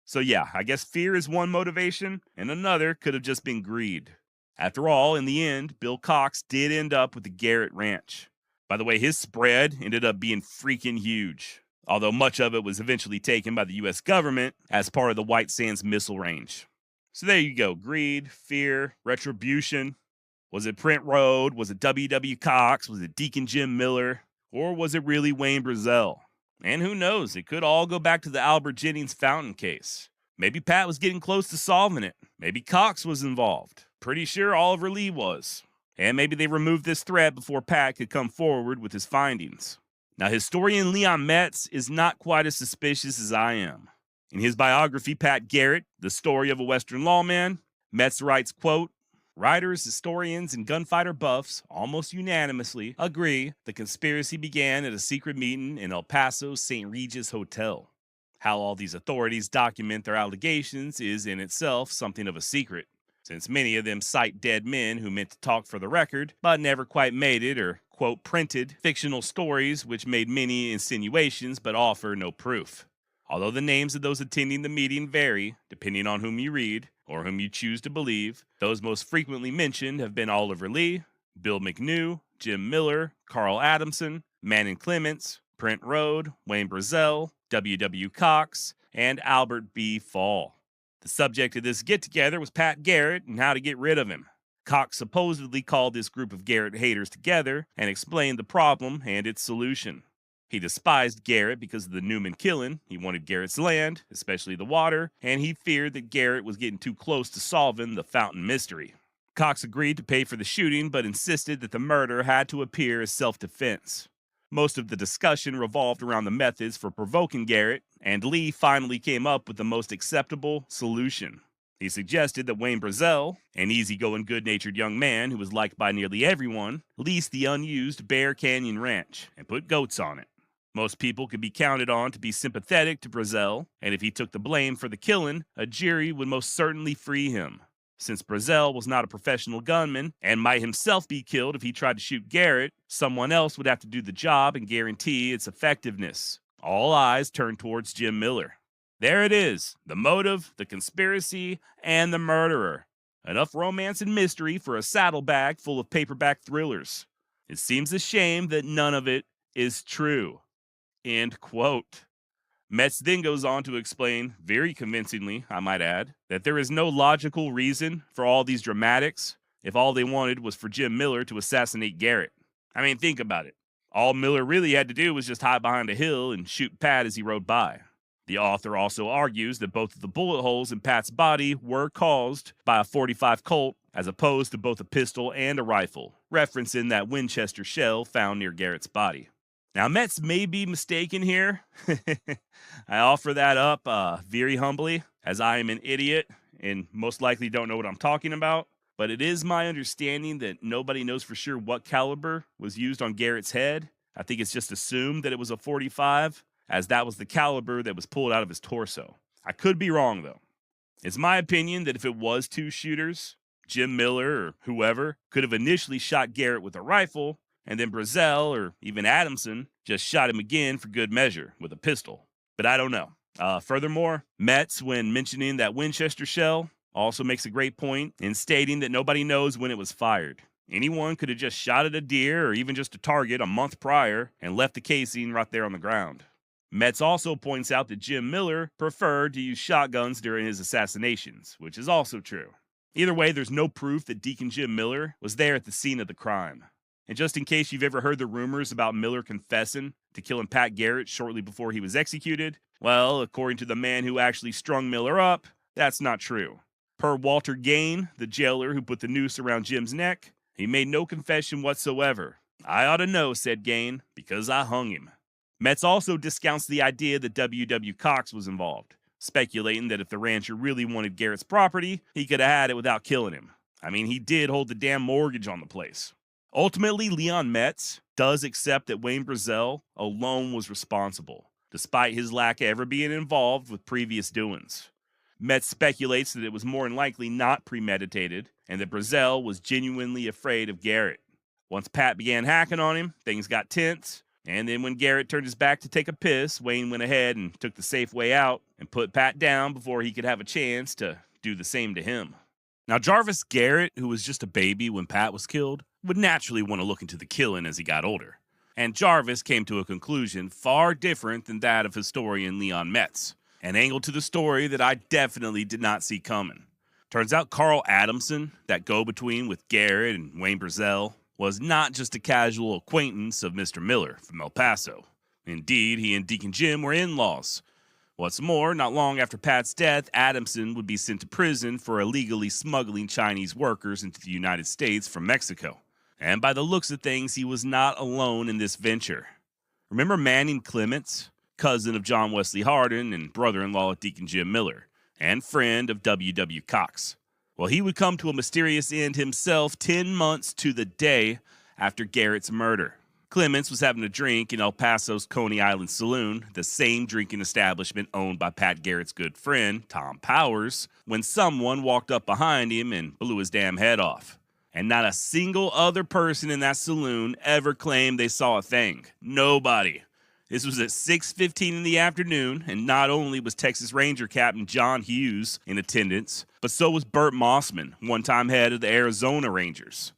So yeah, I guess fear is one motivation, and another could have just been greed. After all, in the end, Bill Cox did end up with the Garret Ranch. By the way, his spread ended up being freaking huge, although much of it was eventually taken by the U.S. government as part of the White Sands Missile Range. So there you go, greed, fear, retribution. Was it Print Road? Was it W.W. Cox? Was it Deacon Jim Miller? Or was it really Wayne Brazel? And who knows, it could all go back to the Albert Jennings fountain case. Maybe Pat was getting close to solving it. Maybe Cox was involved. Pretty sure Oliver Lee was. And maybe they removed this threat before Pat could come forward with his findings. Now, historian Leon Metz is not quite as suspicious as I am. In his biography, Pat Garret, The Story of a Western Lawman, Metz writes, quote, writers, historians, and gunfighter buffs almost unanimously agree the conspiracy began at a secret meeting in El Paso's St. Regis Hotel. How all these authorities document their allegations is in itself something of a secret, since many of them cite dead men who meant to talk for the record, but never quite made it, or, quote, printed fictional stories which made many insinuations but offer no proof. Although the names of those attending the meeting vary, depending on whom you read, or whom you choose to believe, those most frequently mentioned have been Oliver Lee, Bill McNew, Jim Miller, Carl Adamson, Manning Clements, Print Road, Wayne Brazel, W.W. Cox, and Albert B. Fall. The subject of this get-together was Pat Garret and how to get rid of him. Cox supposedly called this group of Garret haters together and explained the problem and its solution. He despised Garret because of the Newman killing. He wanted Garret's land, especially the water, and he feared that Garret was getting too close to solving the fountain mystery. Cox agreed to pay for the shooting, but insisted that the murder had to appear as self-defense. Most of the discussion revolved around the methods for provoking Garret, and Lee finally came up with the most acceptable solution. He suggested that Wayne Brazel, an easygoing, good-natured young man who was liked by nearly everyone, lease the unused Bear Canyon Ranch and put goats on it. Most people could be counted on to be sympathetic to Brazel, and if he took the blame for the killing, a jury would most certainly free him. Since Brazel was not a professional gunman and might himself be killed if he tried to shoot Garret, someone else would have to do the job and guarantee its effectiveness. All eyes turned towards Jim Miller. There it is, the motive, the conspiracy, and the murderer. Enough romance and mystery for a saddlebag full of paperback thrillers. It seems a shame that none of it is true. End quote. Metz then goes on to explain, very convincingly, I might add, that there is no logical reason for all these dramatics if all they wanted was for Jim Miller to assassinate Garret. I mean, think about it. All Miller really had to do was just hide behind a hill and shoot Pat as he rode by. The author also argues that both of the bullet holes in Pat's body were caused by a .45 Colt as opposed to both a pistol and a rifle, referencing that Winchester shell found near Garrett's body. Now, Metz may be mistaken here. I offer that up very humbly, as I am an idiot and most likely don't know what I'm talking about. But it is my understanding that nobody knows for sure what caliber was used on Garrett's head. I think it's just assumed that it was a .45, as that was the caliber that was pulled out of his torso. I could be wrong, though. It's my opinion that if it was two shooters, Jim Miller or whoever could have initially shot Garret with a rifle, and then Brazel or even Adamson just shot him again for good measure with a pistol. But I don't know. Furthermore, Metz, when mentioning that Winchester shell, also makes a great point in stating that nobody knows when it was fired. Anyone could have just shot at a deer or even just a target a month prior and left the casing right there on the ground. Metz also points out that Jim Miller preferred to use shotguns during his assassinations, which is also true. Either way, there's no proof that Deacon Jim Miller was there at the scene of the crime. And just in case you've ever heard the rumors about Miller confessing to killing Pat Garret shortly before he was executed, well, according to the man who actually strung Miller up, that's not true. Per Walter Gain, the jailer who put the noose around Jim's neck, he made no confession whatsoever. I ought to know, said Gain, because I hung him. Metz also discounts the idea that W.W. Cox was involved, speculating that if the rancher really wanted Garrett's property, he could have had it without killing him. I mean, he did hold the damn mortgage on the place. Ultimately, Leon Metz does accept that Wayne Brazel alone was responsible, despite his lack of ever being involved with previous doings. Metz speculates that it was more than likely not premeditated, and that Brazel was genuinely afraid of Garret. Once Pat began hacking on him, things got tense, and then when Garret turned his back to take a piss, Wayne went ahead and took the safe way out and put Pat down before he could have a chance to do the same to him. Now, Jarvis Garret, who was just a baby when Pat was killed, would naturally want to look into the killing as he got older. And Jarvis came to a conclusion far different than that of historian Leon Metz, an angle to the story that I definitely did not see coming. Turns out Carl Adamson, that go-between with Garret and Wayne Brazel, was not just a casual acquaintance of Mr. Miller from El Paso. Indeed, he and Deacon Jim were in-laws. What's more, not long after Pat's death, Adamson would be sent to prison for illegally smuggling Chinese workers into the United States from Mexico. And by the looks of things, he was not alone in this venture. Remember Manning Clements, cousin of John Wesley Hardin and brother-in-law of Deacon Jim Miller, and friend of W.W. Cox? Well, he would come to a mysterious end himself 10 months to the day after Garrett's murder. Clements was having a drink in El Paso's Coney Island Saloon, the same drinking establishment owned by Pat Garrett's good friend, Tom Powers, when someone walked up behind him and blew his damn head off. And not a single other person in that saloon ever claimed they saw a thing. Nobody. This was at 6:15 in the afternoon, and not only was Texas Ranger Captain John Hughes in attendance, but so was Burt Mossman, one-time head of the Arizona Rangers.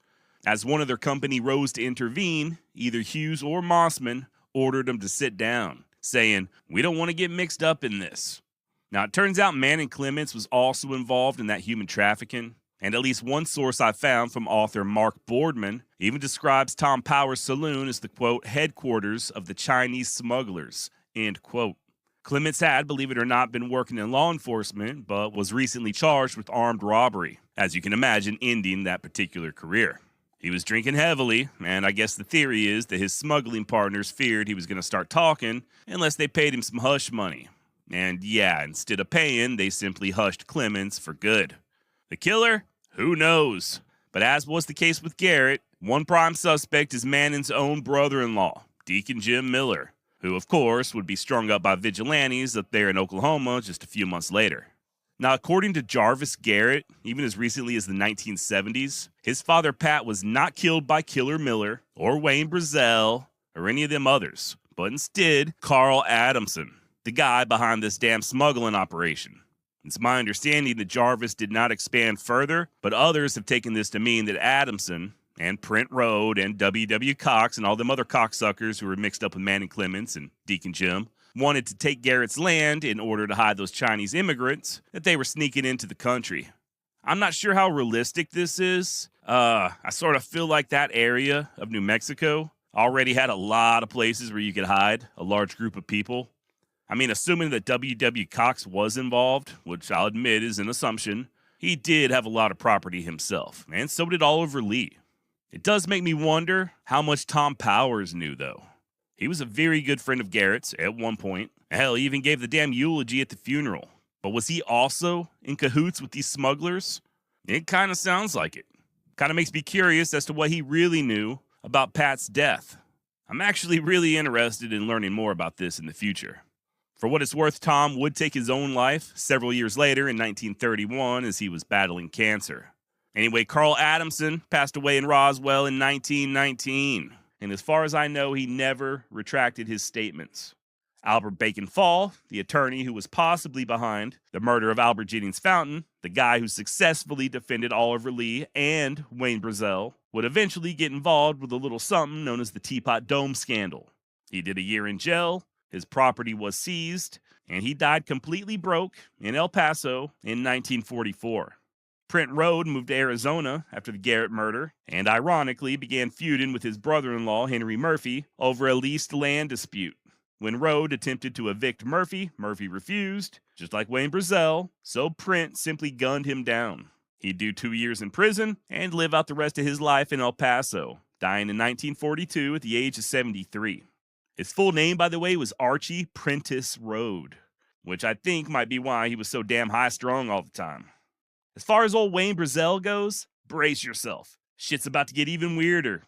As one of their company rose to intervene, either Hughes or Mossman ordered them to sit down, saying, "We don't want to get mixed up in this." Now, it turns out Manning Clements was also involved in that human trafficking. And at least one source I found from author Mark Boardman even describes Tom Powers' saloon as the, quote, headquarters of the Chinese smugglers, end quote. Clements had, believe it or not, been working in law enforcement, but was recently charged with armed robbery, as you can imagine, ending that particular career. He was drinking heavily, and I guess the theory is that his smuggling partners feared he was going to start talking unless they paid him some hush money. And yeah, instead of paying, they simply hushed Clements for good. The killer? Who knows? But as was the case with Garrett, one prime suspect is Manning's own brother-in-law, Deacon Jim Miller, who of course would be strung up by vigilantes up there in Oklahoma just a few months later. Now, according to Jarvis Garrett, even as recently as the 1970s, his father Pat was not killed by Killer Miller or Wayne Brazel or any of them others, but instead Carl Adamson, the guy behind this damn smuggling operation. It's my understanding that Jarvis did not expand further, but others have taken this to mean that Adamson and Prent Road and W.W. Cox and all them other cocksuckers who were mixed up with Manning Clements and Deacon Jim wanted to take Garrett's land in order to hide those Chinese immigrants that they were sneaking into the country. I'm not sure how realistic this is. I sort of feel like that area of New Mexico already had a lot of places where you could hide a large group of people. I mean, assuming that W.W. Cox was involved, which I'll admit is an assumption, he did have a lot of property himself, and so did Oliver Lee. It does make me wonder how much Tom Powers knew, though. He was a very good friend of Garrett's at one point. Hell, he even gave the damn eulogy at the funeral. But was he also in cahoots with these smugglers? It kind of sounds like it. Kind of makes me curious as to what he really knew about Pat's death. I'm actually really interested in learning more about this in the future. For what it's worth, Tom would take his own life several years later in 1931 as he was battling cancer. Anyway, Carl Adamson passed away in Roswell in 1919, and as far as I know, he never retracted his statements. Albert Bacon Fall, the attorney who was possibly behind the murder of Albert Jennings Fountain, the guy who successfully defended Oliver Lee and Wayne Brazel, would eventually get involved with a little something known as the Teapot Dome scandal. He did a year in jail. His property was seized, and he died completely broke in El Paso in 1944. Prent Road moved to Arizona after the Garrett murder, and ironically began feuding with his brother-in-law Henry Murphy over a leased land dispute. When Road attempted to evict Murphy, Murphy refused, just like Wayne Brazel, so Prent simply gunned him down. He'd do 2 years in prison and live out the rest of his life in El Paso, dying in 1942 at the age of 73. His full name, by the way, was Archie Prentice Road, which I think might be why he was so damn high-strung all the time. As far as old Wayne Brazel goes, brace yourself. Shit's about to get even weirder.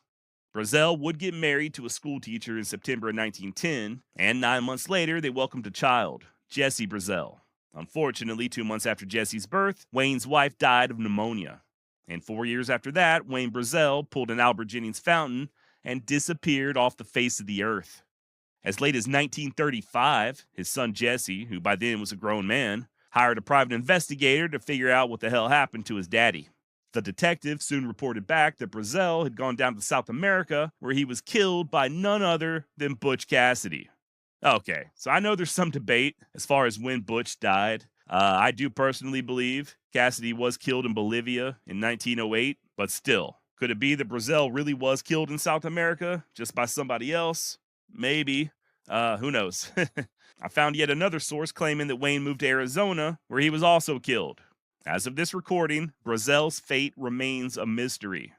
Brazel would get married to a schoolteacher in September of 1910, and 9 months later, they welcomed a child, Jessie Brazel. Unfortunately, 2 months after Jessie's birth, Wayne's wife died of pneumonia. And 4 years after that, Wayne Brazel pulled an Albert Jennings Fountain and disappeared off the face of the earth. As late as 1935, his son Jesse, who by then was a grown man, hired a private investigator to figure out what the hell happened to his daddy. The detective soon reported back that Brazel had gone down to South America, where he was killed by none other than Butch Cassidy. Okay, so I know there's some debate as far as when Butch died. I do personally believe Cassidy was killed in Bolivia in 1908, but still, could it be that Brazel really was killed in South America just by somebody else? Maybe. Who knows? I found yet another source claiming that Wayne moved to Arizona, where he was also killed. As of this recording, Brazel's fate remains a mystery.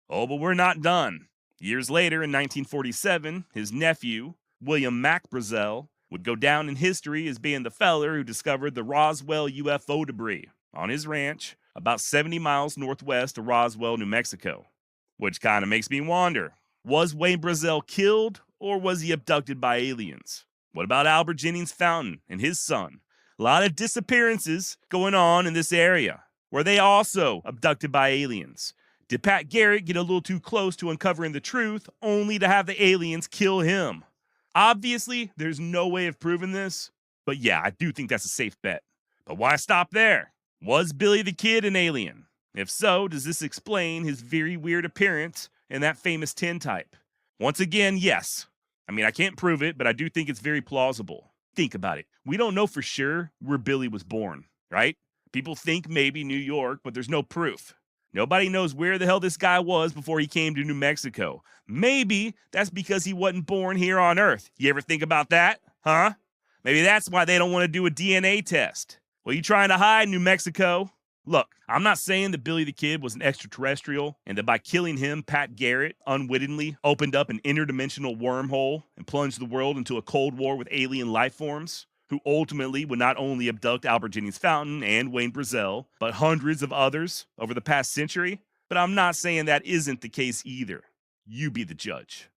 Oh, but we're not done. Years later, in 1947, his nephew, William Mack Brazel, would go down in history as being the feller who discovered the Roswell UFO debris on his ranch about 70 miles northwest of Roswell, New Mexico. Which kind of makes me wonder, was Wayne Brazel killed or was he abducted by aliens? What about Albert Jennings Fountain and his son? A lot of disappearances going on in this area. Were they also abducted by aliens? Did Pat Garrett get a little too close to uncovering the truth only to have the aliens kill him? Obviously, there's no way of proving this, but yeah, I do think that's a safe bet. But why stop there? Was Billy the Kid an alien? If so, does this explain his very weird appearance in that famous tintype? Once again, yes. I mean, I can't prove it, but I do think it's very plausible. Think about it. We don't know for sure where Billy was born, right? People think maybe New York, but there's no proof. Nobody knows where the hell this guy was before he came to New Mexico. Maybe that's because he wasn't born here on Earth. You ever think about that? Huh? Maybe that's why they don't want to do a DNA test. What are you trying to hide, New Mexico? Look, I'm not saying that Billy the Kid was an extraterrestrial and that by killing him, Pat Garret unwittingly opened up an interdimensional wormhole and plunged the world into a cold war with alien life forms, who ultimately would not only abduct Albert Jennings Fountain and Wayne Brazel, but hundreds of others over the past century. But I'm not saying that isn't the case either. You be the judge.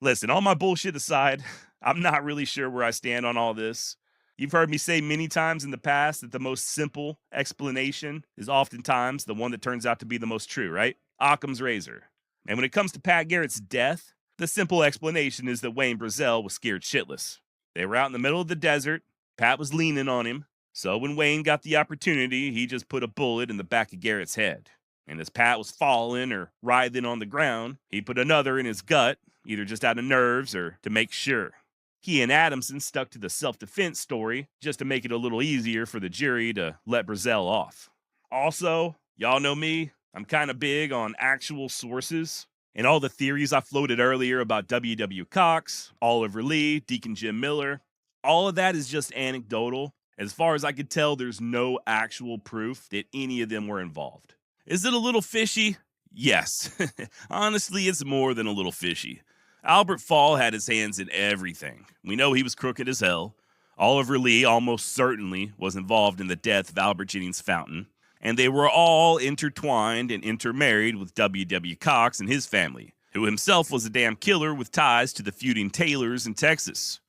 Listen, all my bullshit aside, I'm not really sure where I stand on all this. You've heard me say many times in the past that the most simple explanation is oftentimes the one that turns out to be the most true, right? Occam's razor. And when it comes to Pat Garrett's death, the simple explanation is that Wayne Brazel was scared shitless. They were out in the middle of the desert. Pat was leaning on him. So when Wayne got the opportunity, he just put a bullet in the back of Garrett's head. And as Pat was falling or writhing on the ground, he put another in his gut, either just out of nerves or to make sure. He and Adamson stuck to the self-defense story just to make it a little easier for the jury to let Brazel off. Also, y'all know me, I'm kind of big on actual sources. And all the theories I floated earlier about W.W. Cox, Oliver Lee, Deacon Jim Miller, all of that is just anecdotal. As far as I could tell, there's no actual proof that any of them were involved. Is it a little fishy? Yes. Honestly, it's more than a little fishy. Albert Fall had his hands in everything. We know he was crooked as hell. Oliver Lee almost certainly was involved in the death of Albert Jennings Fountain. And they were all intertwined and intermarried with W.W. Cox and his family, who himself was a damn killer with ties to the feuding Taylors in Texas.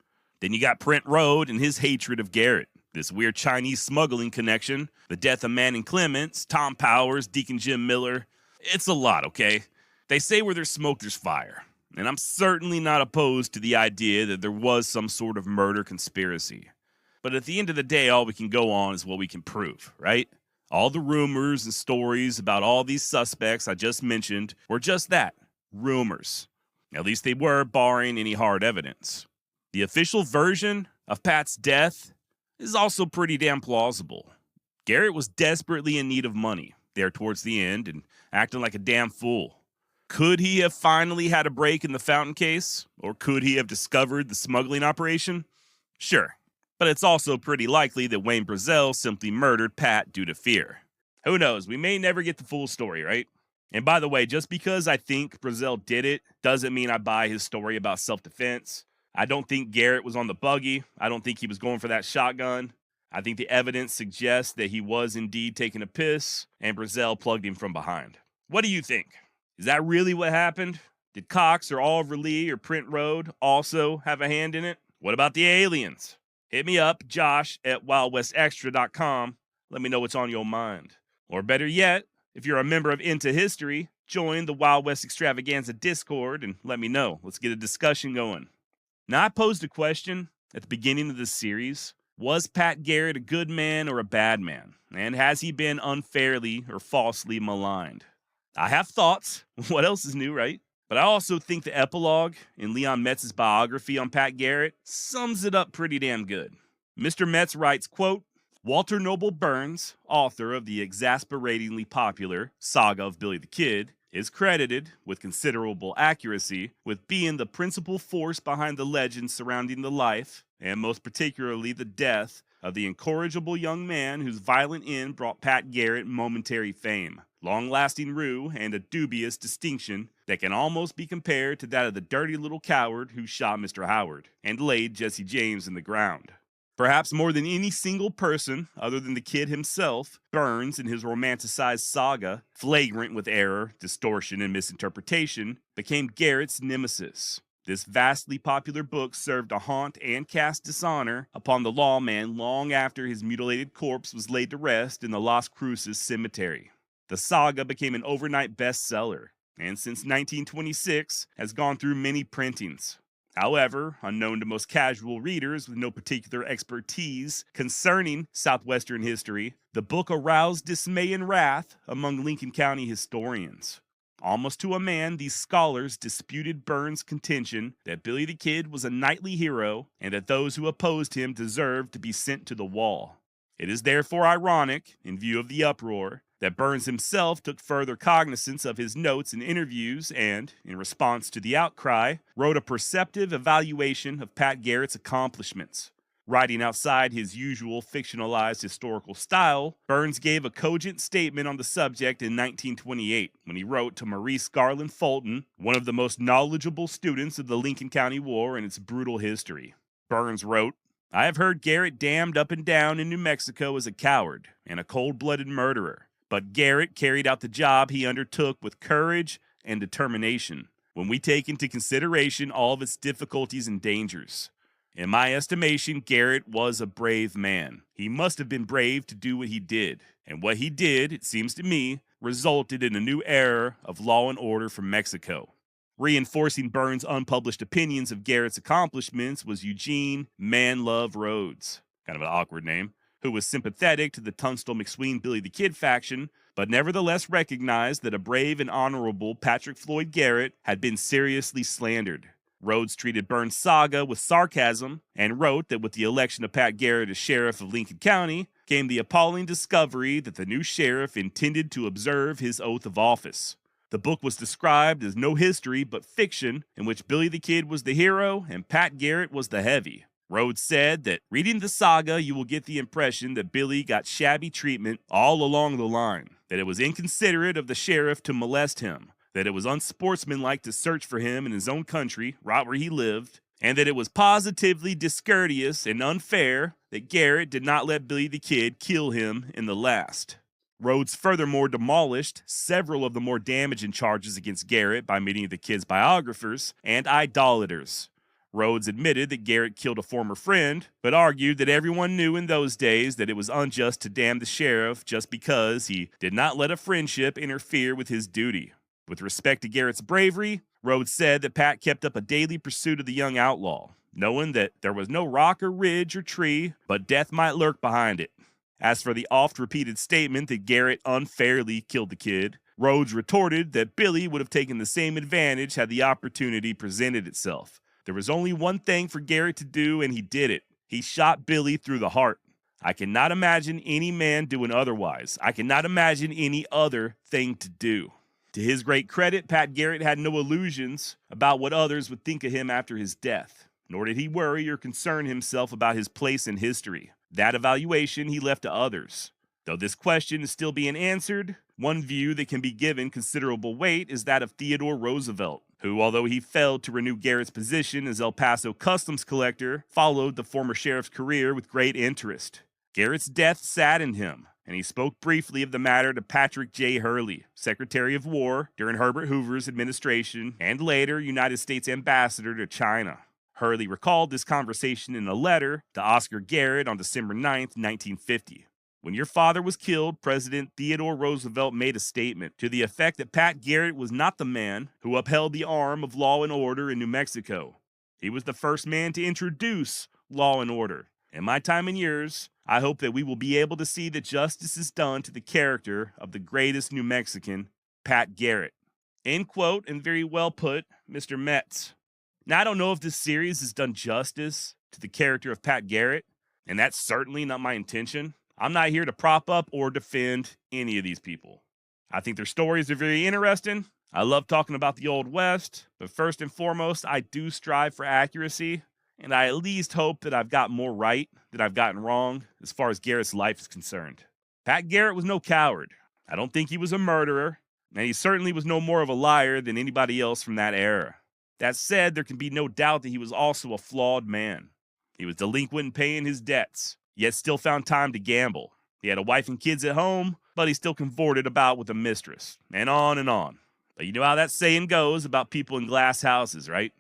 Then you got Prent Rode and his hatred of Garrett, this weird Chinese smuggling connection, the death of Manning Clements, Tom Powers, Deacon Jim Miller. It's a lot, okay? They say where there's smoke, there's fire. And I'm certainly not opposed to the idea that there was some sort of murder conspiracy. But at the end of the day, all we can go on is what we can prove, right? All the rumors and stories about all these suspects I just mentioned were just that, rumors. At least they were, barring any hard evidence. The official version of Pat's death is also pretty damn plausible. Garrett was desperately in need of money there towards the end and acting like a damn fool. Could he have finally had a break in the Fountain case? Or could he have discovered the smuggling operation? Sure. But it's also pretty likely that Wayne Brazel simply murdered Pat due to fear. Who knows? We may never get the full story, right? And by the way, just because I think Brazel did it doesn't mean I buy his story about self-defense. I don't think Garrett was on the buggy. I don't think he was going for that shotgun. I think the evidence suggests that he was indeed taking a piss and Brazel plugged him from behind. What do you think? Is that really what happened? Did Cox or Oliver Lee or Prent Rode also have a hand in it? What about the aliens? Hit me up, Josh at wildwestextra.com. Let me know what's on your mind. Or better yet, if you're a member of Into History, join the Wild West Extravaganza Discord and let me know. Let's get a discussion going. Now, I posed a question at the beginning of this series. Was Pat Garret a good man or a bad man? And has he been unfairly or falsely maligned? I have thoughts. What else is new, right? But I also think the epilogue in Leon Metz's biography on Pat Garret sums it up pretty damn good. Mr. Metz writes, quote, Walter Noble Burns, author of the exasperatingly popular Saga of Billy the Kid, is credited, with considerable accuracy, with being the principal force behind the legend surrounding the life, and most particularly the death, of the incorrigible young man whose violent end brought Pat Garret momentary fame, long-lasting rue, and a dubious distinction that can almost be compared to that of the dirty little coward who shot Mr. Howard and laid Jesse James in the ground. Perhaps more than any single person, other than the kid himself, Burns, in his romanticized saga, flagrant with error, distortion, and misinterpretation, became Garrett's nemesis. This vastly popular book served to haunt and cast dishonor upon the lawman long after his mutilated corpse was laid to rest in the Las Cruces cemetery. The saga became an overnight bestseller, and since 1926 has gone through many printings. However, unknown to most casual readers with no particular expertise concerning Southwestern history, the book aroused dismay and wrath among Lincoln County historians. Almost to a man, these scholars disputed Burns' contention that Billy the Kid was a knightly hero and that those who opposed him deserved to be sent to the wall. It is therefore ironic, in view of the uproar, that Burns himself took further cognizance of his notes and interviews and, in response to the outcry, wrote a perceptive evaluation of Pat Garrett's accomplishments. Writing outside his usual fictionalized historical style, Burns gave a cogent statement on the subject in 1928 when he wrote to Maurice Garland Fulton, one of the most knowledgeable students of the Lincoln County War and its brutal history. Burns wrote, "I have heard Garrett damned up and down in New Mexico as a coward and a cold-blooded murderer, but Garrett carried out the job he undertook with courage and determination, when we take into consideration all of its difficulties and dangers. In my estimation, Garrett was a brave man. He must have been brave to do what he did. And what he did, it seems to me, resulted in a new era of law and order for Mexico." Reinforcing Burns' unpublished opinions of Garrett's accomplishments was Eugene Man Love Rhodes, kind of an awkward name, who was sympathetic to the Tunstall McSween Billy the Kid faction, but nevertheless recognized that a brave and honorable Patrick Floyd Garrett had been seriously slandered. Rhodes treated Burns' saga with sarcasm and wrote that with the election of Pat Garret as sheriff of Lincoln County came the appalling discovery that the new sheriff intended to observe his oath of office. The book was described as no history but fiction, in which Billy the Kid was the hero and Pat Garret was the heavy. Rhodes said that reading the saga, you will get the impression that Billy got shabby treatment all along the line, that it was inconsiderate of the sheriff to molest him, that it was unsportsmanlike to search for him in his own country, right where he lived, and that it was positively discourteous and unfair that Garrett did not let Billy the Kid kill him in the last. Rhodes furthermore demolished several of the more damaging charges against Garrett by many of the Kid's biographers and idolaters. Rhodes admitted that Garrett killed a former friend, but argued that everyone knew in those days that it was unjust to damn the sheriff just because he did not let a friendship interfere with his duty. With respect to Garrett's bravery, Rhodes said that Pat kept up a daily pursuit of the young outlaw, knowing that there was no rock or ridge or tree, but death might lurk behind it. As for the oft-repeated statement that Garrett unfairly killed the Kid, Rhodes retorted that Billy would have taken the same advantage had the opportunity presented itself. There was only one thing for Garrett to do, and he did it. He shot Billy through the heart. I cannot imagine any man doing otherwise. I cannot imagine any other thing to do. To his great credit, Pat Garret had no illusions about what others would think of him after his death, nor did he worry or concern himself about his place in history. That evaluation he left to others. Though this question is still being answered, one view that can be given considerable weight is that of Theodore Roosevelt, who, although he failed to renew Garrett's position as El Paso customs collector, followed the former sheriff's career with great interest. Garrett's death saddened him, and he spoke briefly of the matter to Patrick J. Hurley, Secretary of War during Herbert Hoover's administration and later United States Ambassador to China. Hurley recalled this conversation in a letter to Oscar Garrett on December 9, 1950. When your father was killed, President Theodore Roosevelt made a statement to the effect that Pat Garret was not the man who upheld the arm of law and order in New Mexico. He was the first man to introduce law and order. In my time and years, I hope that we will be able to see that justice is done to the character of the greatest New Mexican, Pat Garret. End quote, and very well put, Mr. Metz. Now, I don't know if this series has done justice to the character of Pat Garret, and that's certainly not my intention. I'm not here to prop up or defend any of these people. I think their stories are very interesting. I love talking about the Old West, but first and foremost, I do strive for accuracy, and I at least hope that I've got more right than I've gotten wrong as far as Garrett's life is concerned. Pat Garret was no coward. I don't think he was a murderer, and he certainly was no more of a liar than anybody else from that era. That said, there can be no doubt that he was also a flawed man. He was delinquent in paying his debts, yet still found time to gamble. He had a wife and kids at home, but he still cavorted about with a mistress, and on and on. But you know how that saying goes about people in glass houses, right?